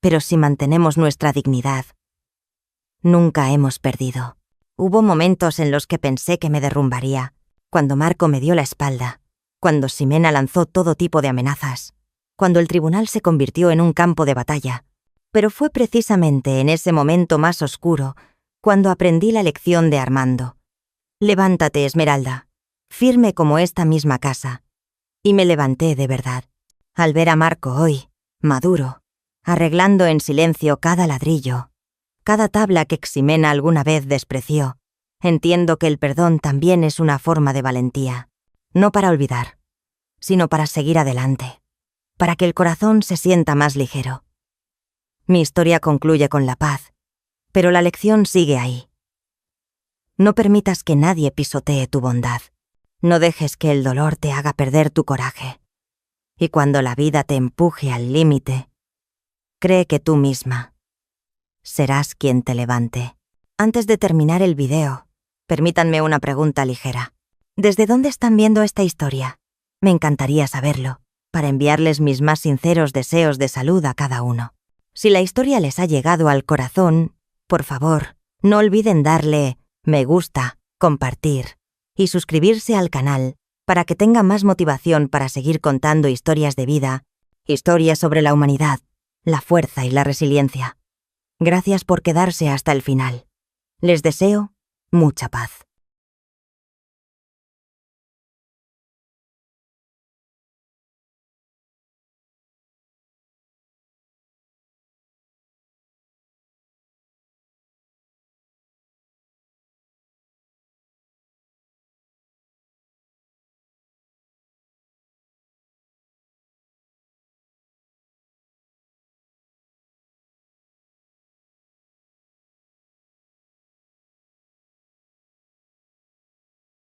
A: pero si mantenemos nuestra dignidad, nunca hemos perdido. Hubo momentos en los que pensé que me derrumbaría, cuando Marco me dio la espalda, cuando Ximena lanzó todo tipo de amenazas, cuando el tribunal se convirtió en un campo de batalla. Pero fue precisamente en ese momento más oscuro cuando aprendí la lección de Armando. Levántate, Esmeralda, firme como esta misma casa. Y me levanté de verdad. Al ver a Marco hoy, maduro, arreglando en silencio cada ladrillo, cada tabla que Ximena alguna vez despreció. Entiendo que el perdón también es una forma de valentía, no para olvidar, sino para seguir adelante, para que el corazón se sienta más ligero. Mi historia concluye con la paz, pero la lección sigue ahí. No permitas que nadie pisotee tu bondad. No dejes que el dolor te haga perder tu coraje. Y cuando la vida te empuje al límite, cree que tú misma serás quien te levante. Antes de terminar el video, permítanme una pregunta ligera. ¿Desde dónde están viendo esta historia? Me encantaría saberlo, para enviarles mis más sinceros deseos de salud a cada uno. Si la historia les ha llegado al corazón, por favor, no olviden darle me gusta, compartir y suscribirse al canal para que tenga más motivación para seguir contando historias de vida, historias sobre la humanidad, la fuerza y la resiliencia. Gracias por quedarse hasta el final. Les deseo mucha paz.